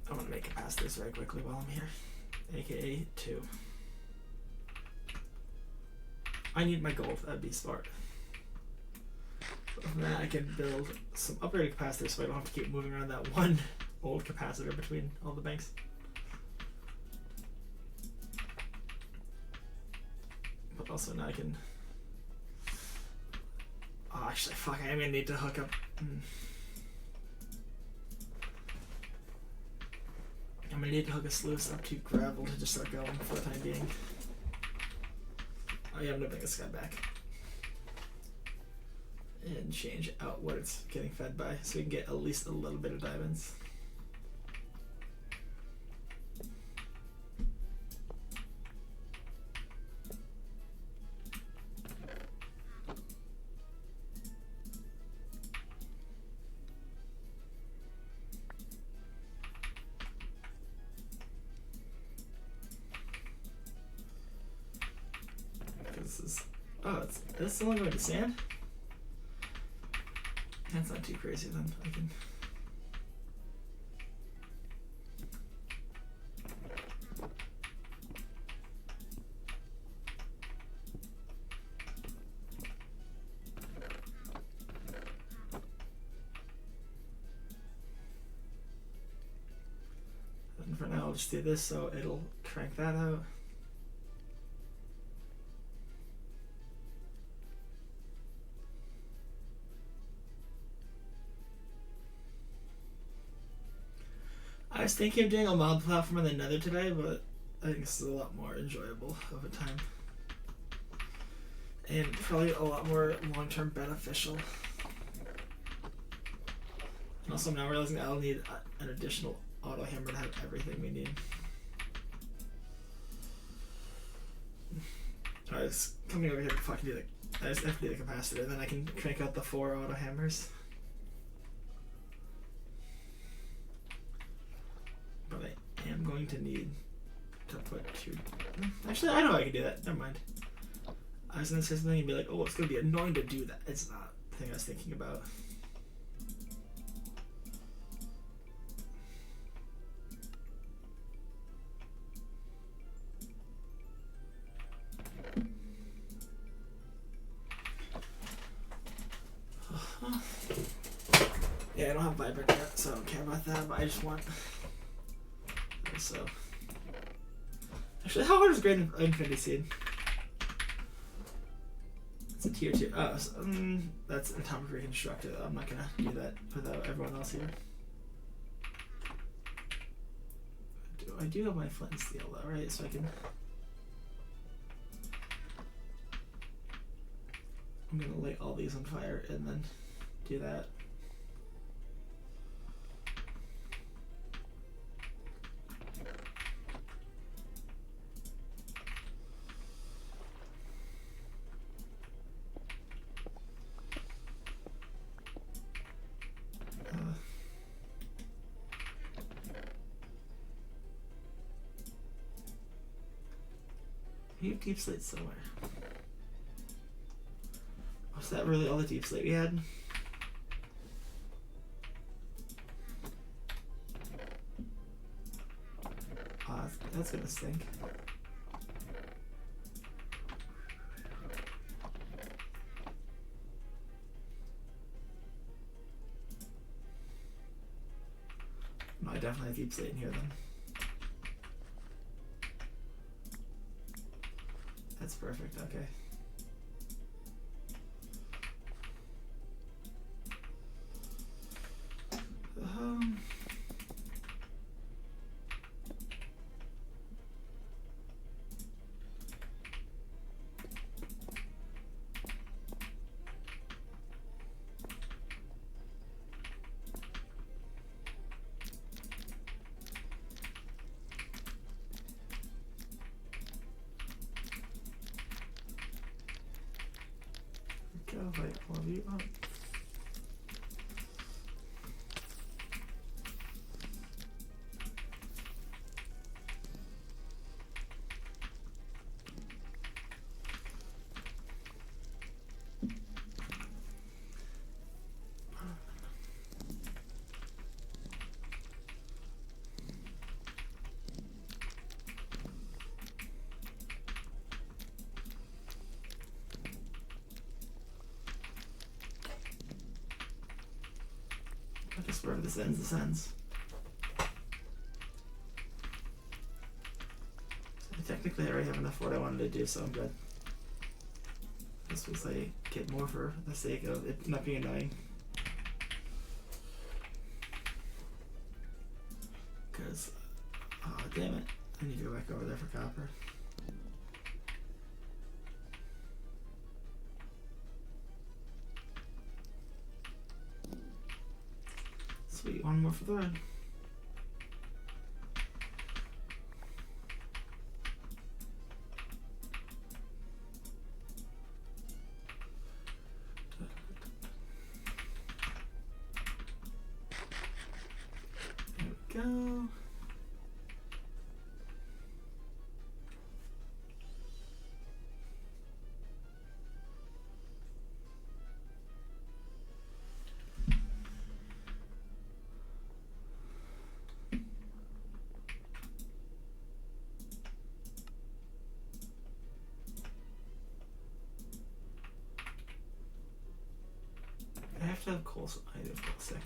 I'm going to make it past this very quickly while I'm here. AKA 2. I need my gold. That'd be smart. From that, I can build some upgraded capacitors so I don't have to keep moving around that one old capacitor between all the banks. But also now I can... Oh, actually, fuck, I am going to need to hook up... I'm going to need to hook a sluice up to gravel to just start going for the time being. Oh yeah, I'm going to bring this guy back. And change out what it's getting fed by so we can get at least a little bit of diamonds. This is only going to sand? That's not too crazy then. I can... And for now I'll just do this so it'll crank that out. I was thinking of doing a mod platform in the Nether today, but I think this is a lot more enjoyable of a time. And probably a lot more long-term beneficial. And also I'm now realizing I'll need an additional auto hammer to have everything we need. I was coming over here to fucking do I just have to do the capacitor, then I can crank out the 4 auto hammers. But I am going to need to put 2... Actually, I know I can do that. Never mind. I was going to say something and be like, oh, it's going to be annoying to do that. It's not the thing I was thinking about. Yeah, I don't have vibrant yet, so I don't care about that, but I just want... So... Actually, how hard is Great Infinity Seed? It's a tier 2. Oh, so, that's Atomic Reconstructor. I'm not gonna do that without everyone else here. I do have my flint and steel though, right? So I can... I'm gonna light all these on fire and then do that. We have deep slate somewhere. Was that really all the deep slate we had? Oh, that's gonna stink. No, I definitely have deep slate in here then. That's perfect, okay. Light all of you up. I guess wherever this ends, this ends. So technically I already have enough for what I wanted to do, so I'm good. This was like, get more for the sake of it not being annoying. Because, oh damn it, I need to go back over there for copper. Sweet, one more for the run. There we go. I have to have coal. I do have coal sick.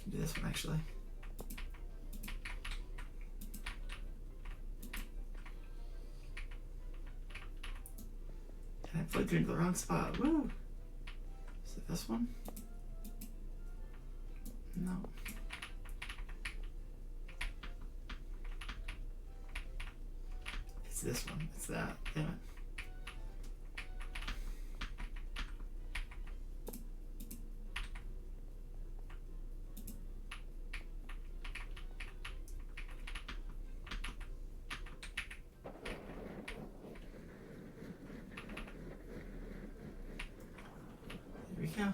Do this one actually. And I plugged into the wrong spot. Woo! Is it this one? No. It's this one. It's that. Damn it. go.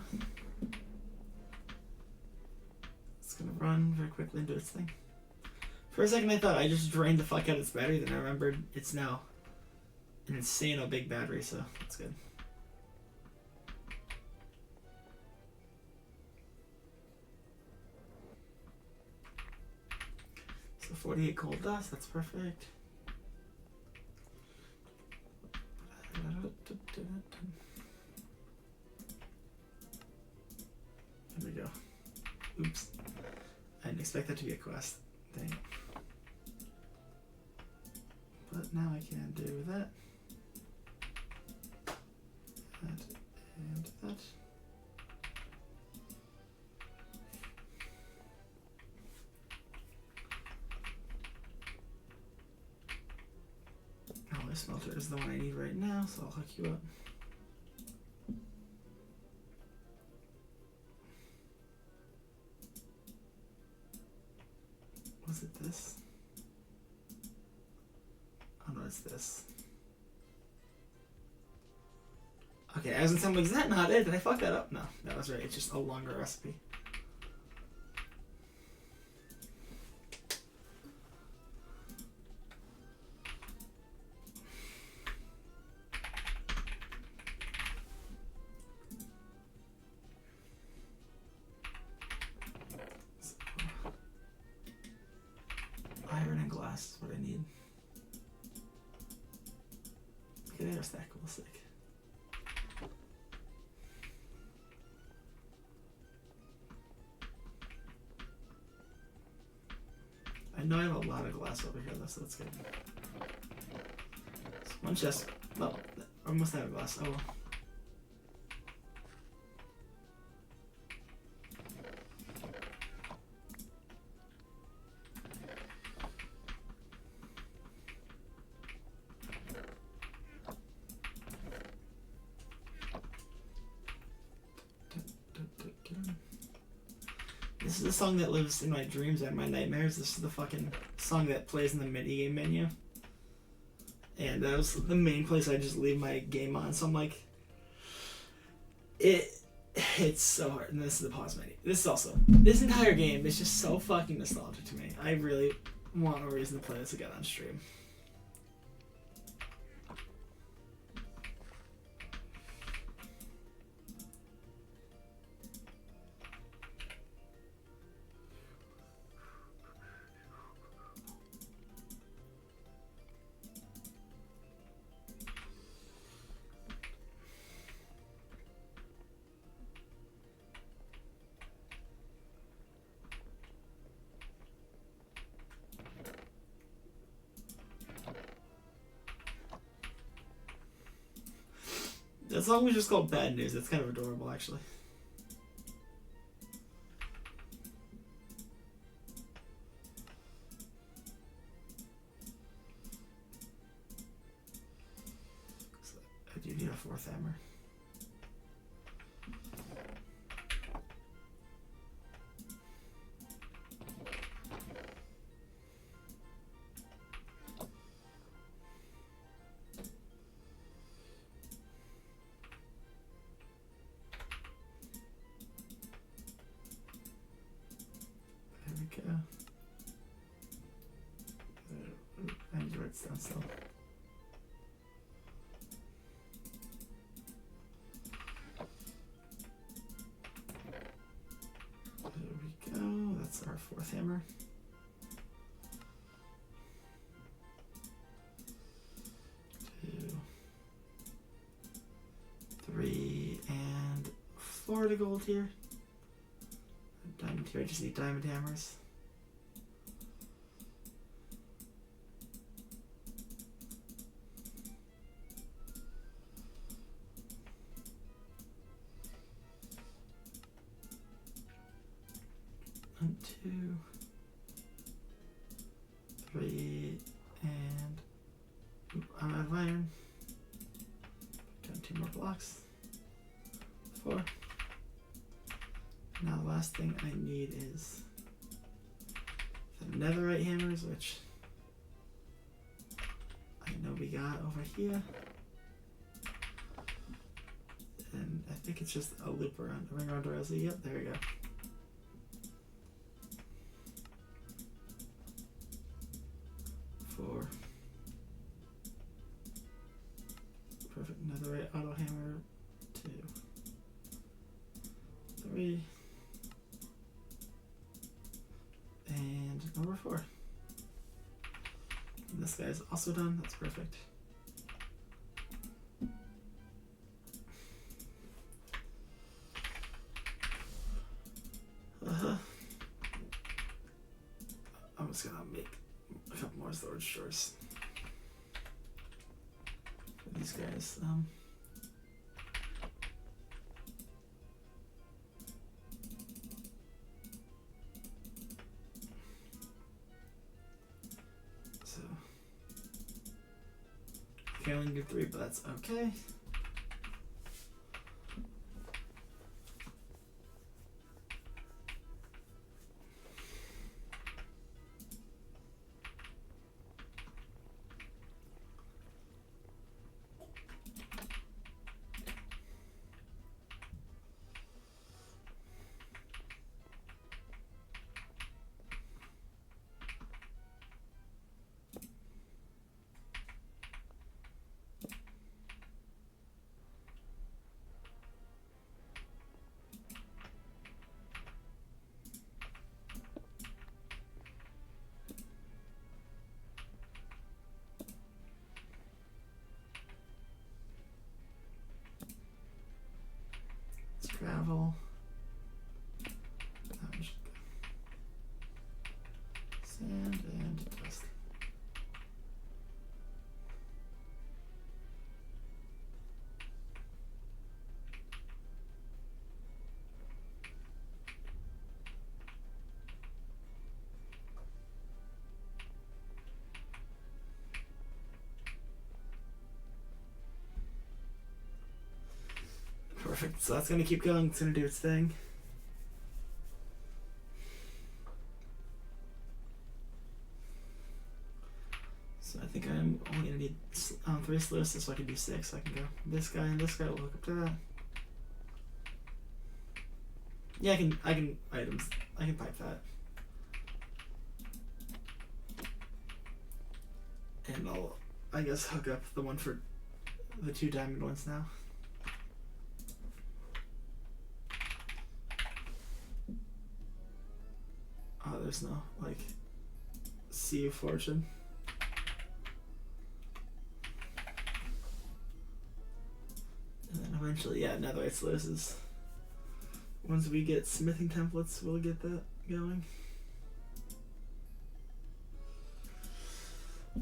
It's gonna run very quickly into its thing. For a second I thought I just drained the fuck out of its battery, then I remembered it's now an insane big battery, so that's good. So 48 cold dust, that's perfect. There we go. Oops. I didn't expect that to be a quest. Dang it. But now I can do that. That and that. Alloy smelter is the one I need right now, so I'll hook you up. Was it this? Oh no, it's this. Okay, I was in some ways, is that not it? Did I fuck that up? No, that was right. It's just a longer recipe. Iron and glass is what I need. Okay, there's that cool sick. I know I have a lot of glass over here though, so that's good. So one chest. Well, almost out of glass. Oh well. This is the song that lives in my dreams and my nightmares. This is the fucking song that plays in the minigame menu. And that was the main place I just leave my game on. So I'm like, it's so hard. And this is the pause menu. This entire game is just so fucking nostalgic to me. I really want a reason to play this again on stream. That song was just called Bad News. That's kind of adorable, actually. I do need a fourth hammer. There we go. I need redstone still. There we go. That's our fourth hammer. 2, 3, and 4 to gold here. Diamond here. I just need diamond hammers. One, 2, 3, and I'm out of iron. Got 2 more blocks. 4. Now the last thing I need is the netherite hammers, which I know we got over here. And I think it's just a loop around, a ring around a rosy. Yep, there we go. Four. Perfect. Another right auto hammer. 2, 3. And number 4. And this guy's also done. That's perfect. I'm just gonna make a couple more storage drawers for these guys. So I only do 3, but that's okay. Gravel. Sand and dust. Perfect. So that's gonna keep going. It's gonna do its thing. So I think I'm only gonna need 3 sluices, so I can do 6. So I can go this guy and this guy will hook up to that. Yeah, I can items. I can pipe that. And I'll, I guess, hook up the one for the 2 diamond ones now. Oh, there's no, like, Sea of Fortune. And then eventually, yeah, netherite sluices. Once we get smithing templates, we'll get that going.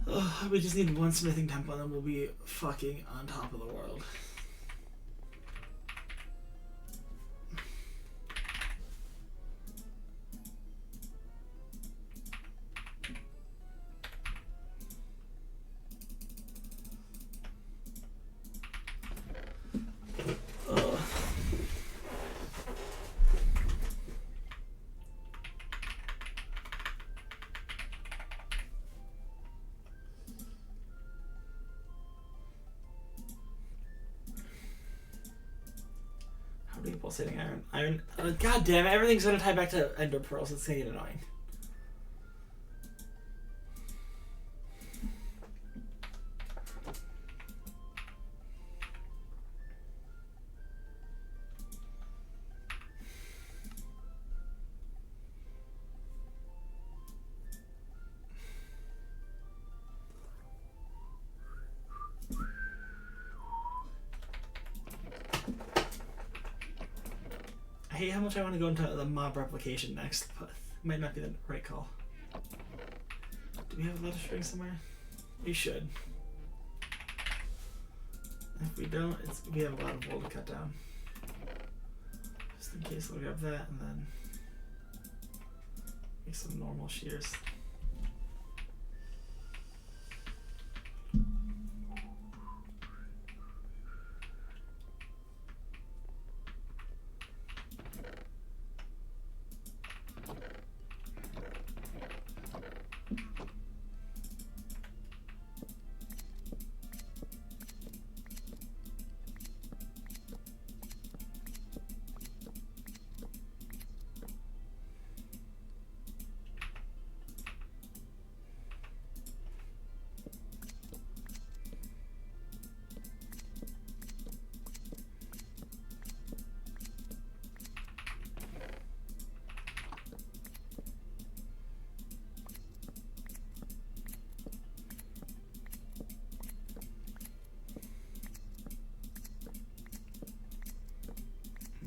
Oh, we just need 1 smithing template and we'll be fucking on top of the world. Pulsating iron. God damn it! Everything's gonna tie back to ender pearls. It's gonna get annoying. I hate how much I want to go into the mob replication next, but it might not be the right call. Do we have a lot of string somewhere? We should. If we don't, we have a lot of wool to cut down. Just in case, we'll grab that and then make some normal shears.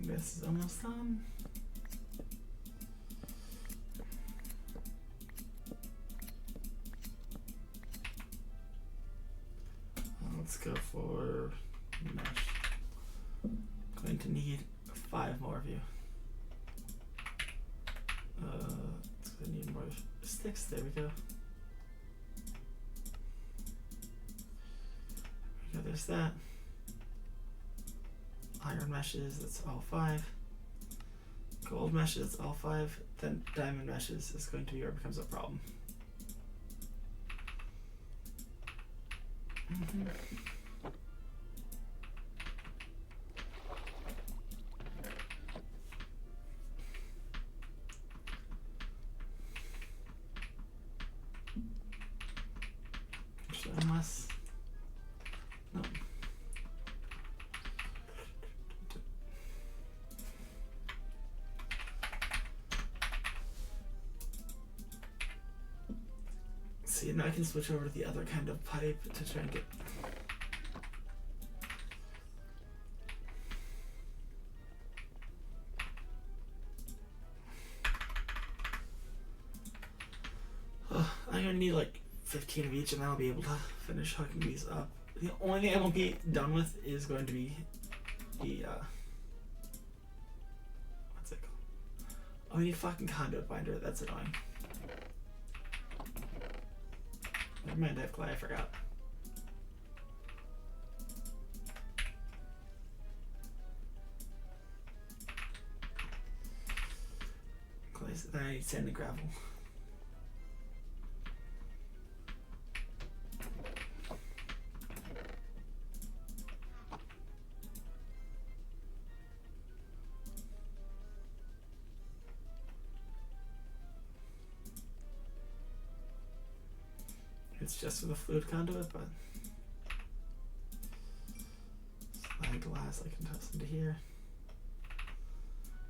think this is almost done. Let's go for mesh. Going to need 5 more of you. It's gonna need more sticks. There we go. There's that. Iron meshes, that's all 5. Gold meshes, all 5. Then diamond meshes is going to be where it becomes a problem. Unless, no. See, now I can switch over to the other kind of pipe to try and get. I'm gonna need like 15 of each, and then I'll be able to finish hooking these up. The only thing I won't be done with is going to be the what's it called? Oh, we need fucking conduit binder. That's annoying. Never mind, I have clay. I forgot. Clay. Then I need sand and gravel. It's just for the fluid conduit, but slide glass I can toss into here.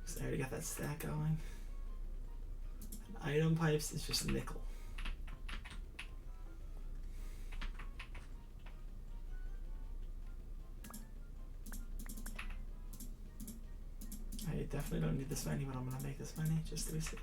So I already got that stack going. And item pipes is just nickel. I definitely don't need this many, but I'm gonna make this many just to be safe.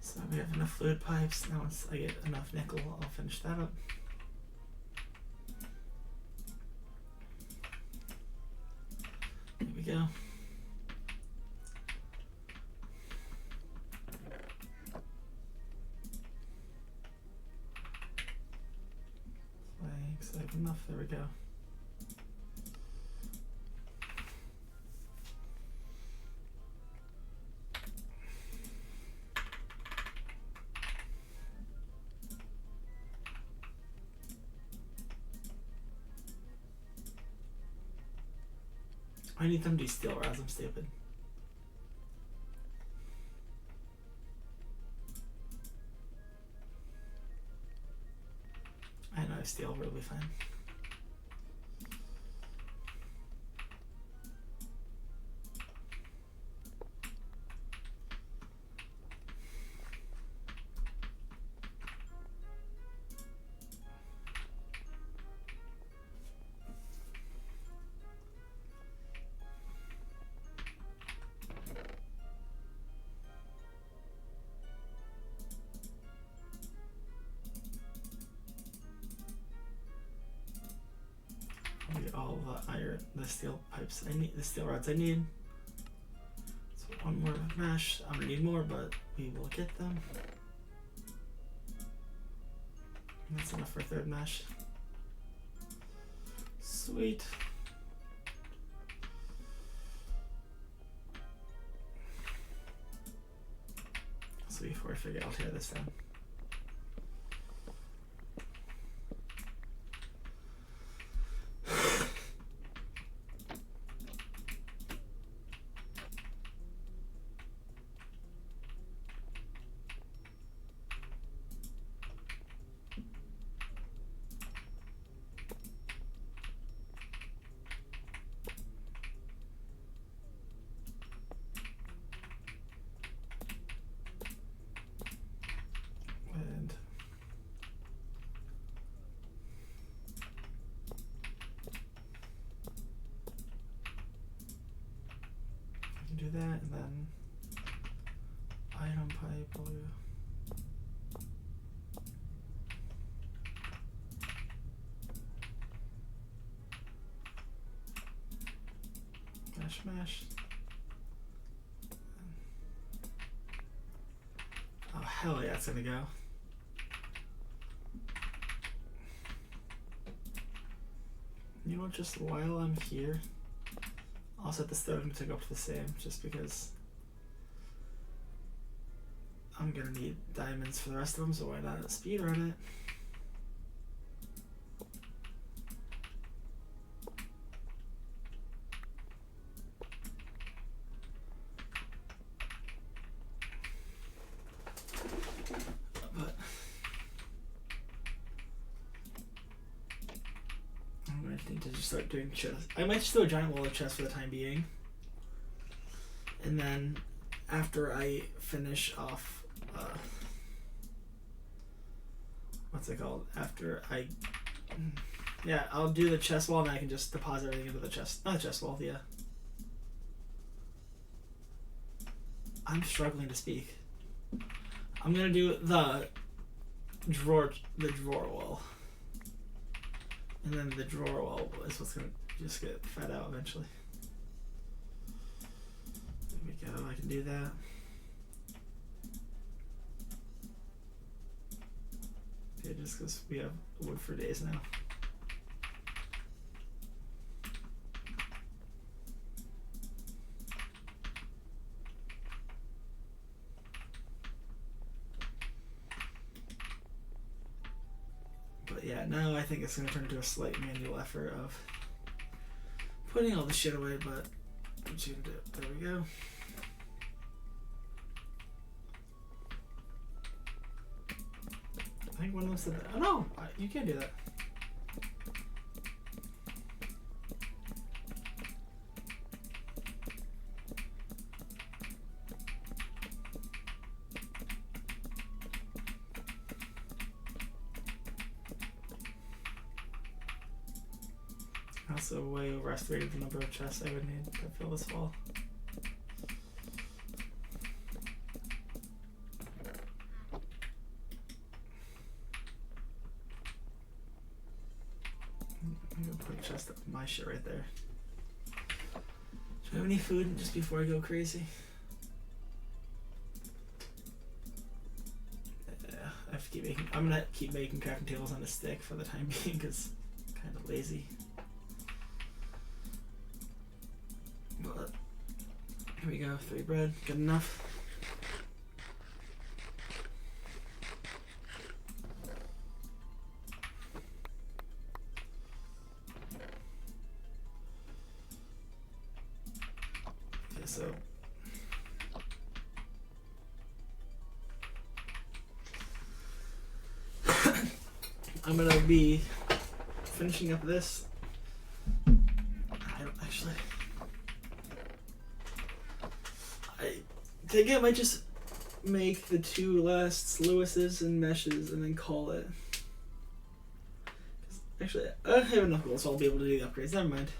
So we have enough fluid pipes. Now once I get enough nickel, I'll finish that up. There we go. Thanks, I have enough. There we go. I need them to be steel rods, I'm stupid. I know steel will be fine. Get all the steel pipes I need, the steel rods I need. So one more mesh. I'm gonna need more, but we will get them. And that's enough for a third mesh. Sweet. So before I forget, I'll tear this down. can do that, and then item pipe. Mash. Oh, hell yeah, it's gonna go. You know what, just while I'm here, I'll set this third and take up to the same, just because I'm gonna need diamonds for the rest of them, so why not speed run it? Start doing chests. I might just do a giant wall of chests for the time being, and then after I finish off, what's it called? Yeah, I'll do the chest wall, and I can just deposit everything into the chest. Not the chest wall, yeah. I'm struggling to speak. I'm gonna do the drawer wall. And then the drawer wall is what's going to just get fed out eventually. There we go, I can do that. Yeah, just because we have wood for days now. Yeah, now I think it's going to turn into a slight manual effort of putting all the shit away, but what you can do. There we go. I think one of them said that. Oh no! You can't do that. Also way overestimated the number of chests I would need to fill this wall. I'm gonna put a chest up my shit right there. Do I have any food just before I go crazy? Yeah, I have to keep making. I'm gonna keep making crafting tables on a stick for the time being because I'm kind of lazy. But here we go. 3 bread, good enough. Okay, so I'm gonna be finishing up this. I don't actually. I think I might just make the 2 last sluices and meshes and then call it. Actually, I have enough gold, so I'll be able to do the upgrades. Never mind.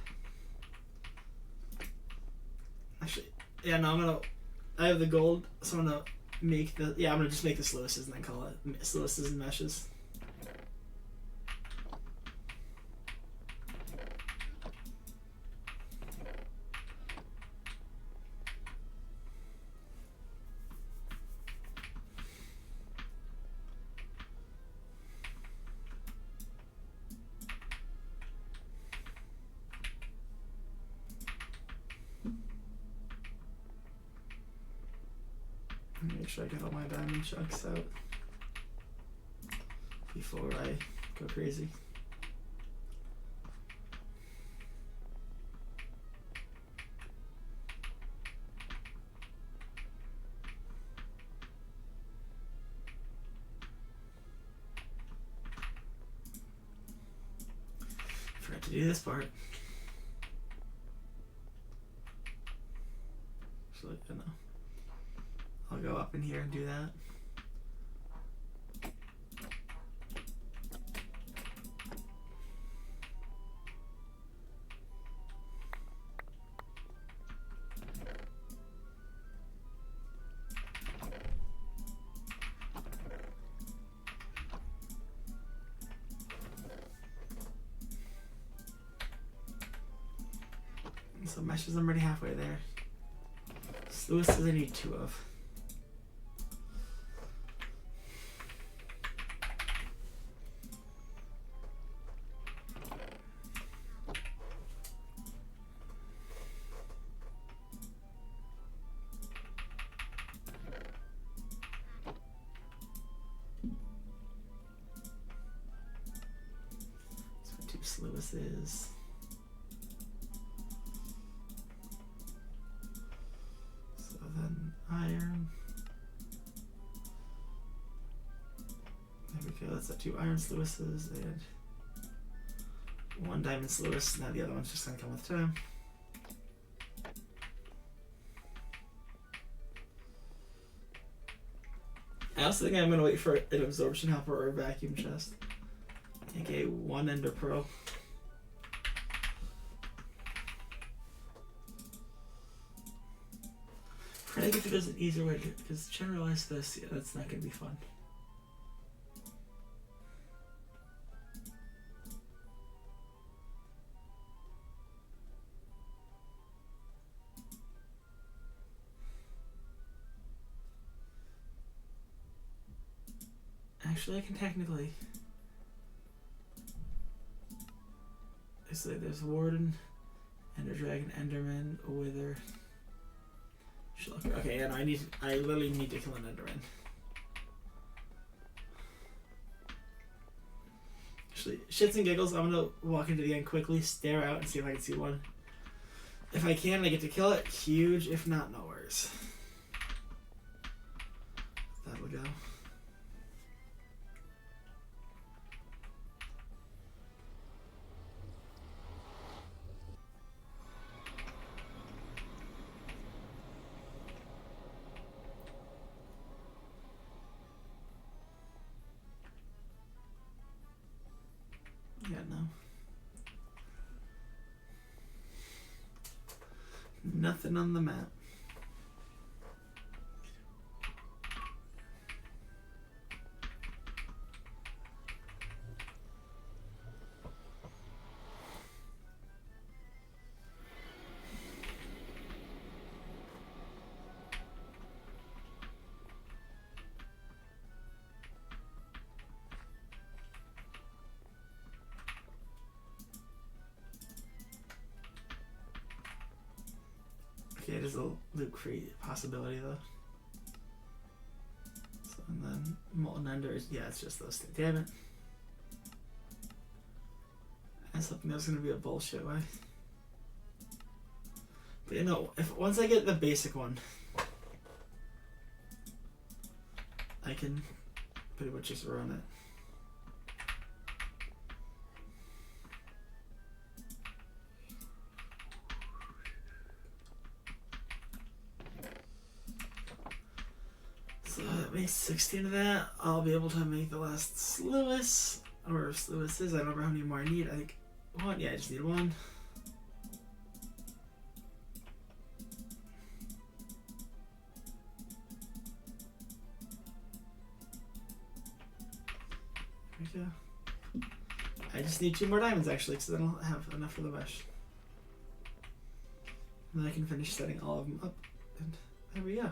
Actually, yeah, no, I have the gold, so I'm gonna make I'm gonna just make the sluices and then call it sluices and meshes. Make sure I get all my diamond chunks out before I go crazy. Forgot to do this part. Actually, I know. I'll go up in here and do that. So meshes, I'm already halfway there. Sluices I need 2 of. So 2 Sluices. So then iron. There we go, that's 2 iron Sluices and 1 diamond Sluice. Now the other one's just gonna come with time. I also think I'm gonna wait for an absorption helper or a vacuum chest. aka 1 ender pearl. I think if there's an easier way to, because generalize this, yeah, that's not gonna be fun. Actually, I can technically. So there's Warden, Ender Dragon, Enderman, Wither, Shulker. Okay, yeah, no, I literally need to kill an Enderman. Actually, shits and giggles, I'm gonna walk into the end quickly, stare out, and see if I can see one. If I can, I get to kill it. Huge. If not, no worries. That'll go. Yeah, no. Nothing on the map. Okay, it is a loot free possibility though. So, and then Molten Ender is, yeah, it's just those things. Damn it. I was hoping that was going to be a bullshit way. But you know, if once I get the basic one, I can pretty much just run it. So that makes 16 of that. I'll be able to make the last Sluice, or Sluices. I don't remember how many more I need. I think 1. Yeah, I just need 1. There we go. I just need 2 more diamonds actually, because I don't have enough for the mesh. And then I can finish setting all of them up. And there we go.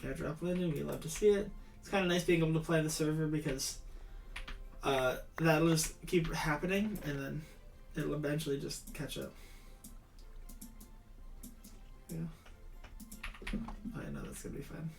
Airdrop landing, we love to see it. It's kind of nice being able to play the server because that'll just keep happening and then it'll eventually just catch up. Yeah. I know that's gonna be fun.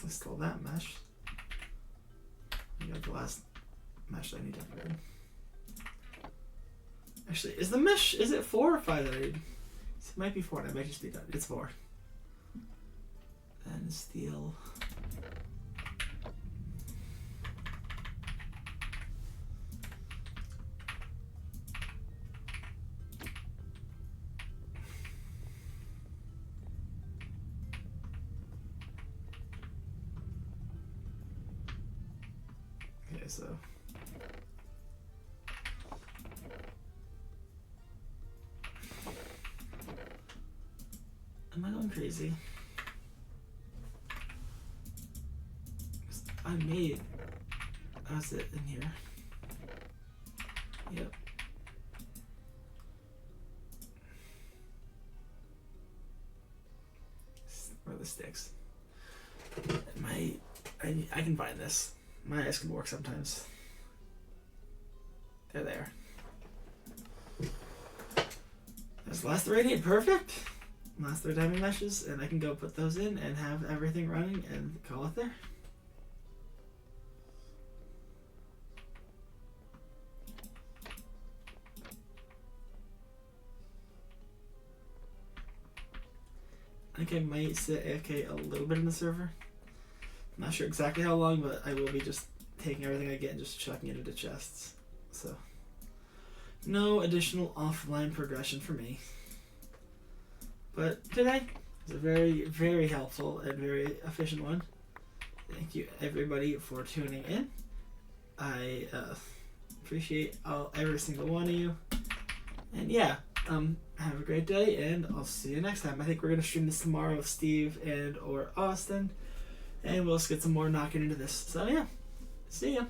Install that mesh. I got the last mesh I need to upgrade. Actually, is it 4 or 5 that I need? It might be 4, and I might just be done. It's 4. Then steel. Okay, so am I going crazy? I made. That's it in here. Yep. Where are the sticks? I can find this. My eyes can work sometimes. They're there. There's the last 3 I need. Perfect. Last 3 diamond meshes, and I can go put those in and have everything running and call it there. I think I might sit AFK a little bit in the server. I'm not sure exactly how long, but I will be just taking everything I get and just chucking it into chests. So, no additional offline progression for me. But today was a very, very helpful and very efficient one. Thank you everybody for tuning in. I appreciate every single one of you. And yeah, have a great day, and I'll see you next time. I think we're gonna stream this tomorrow with Steve and or Austin, and we'll just get some more knocking into this. So yeah, see ya.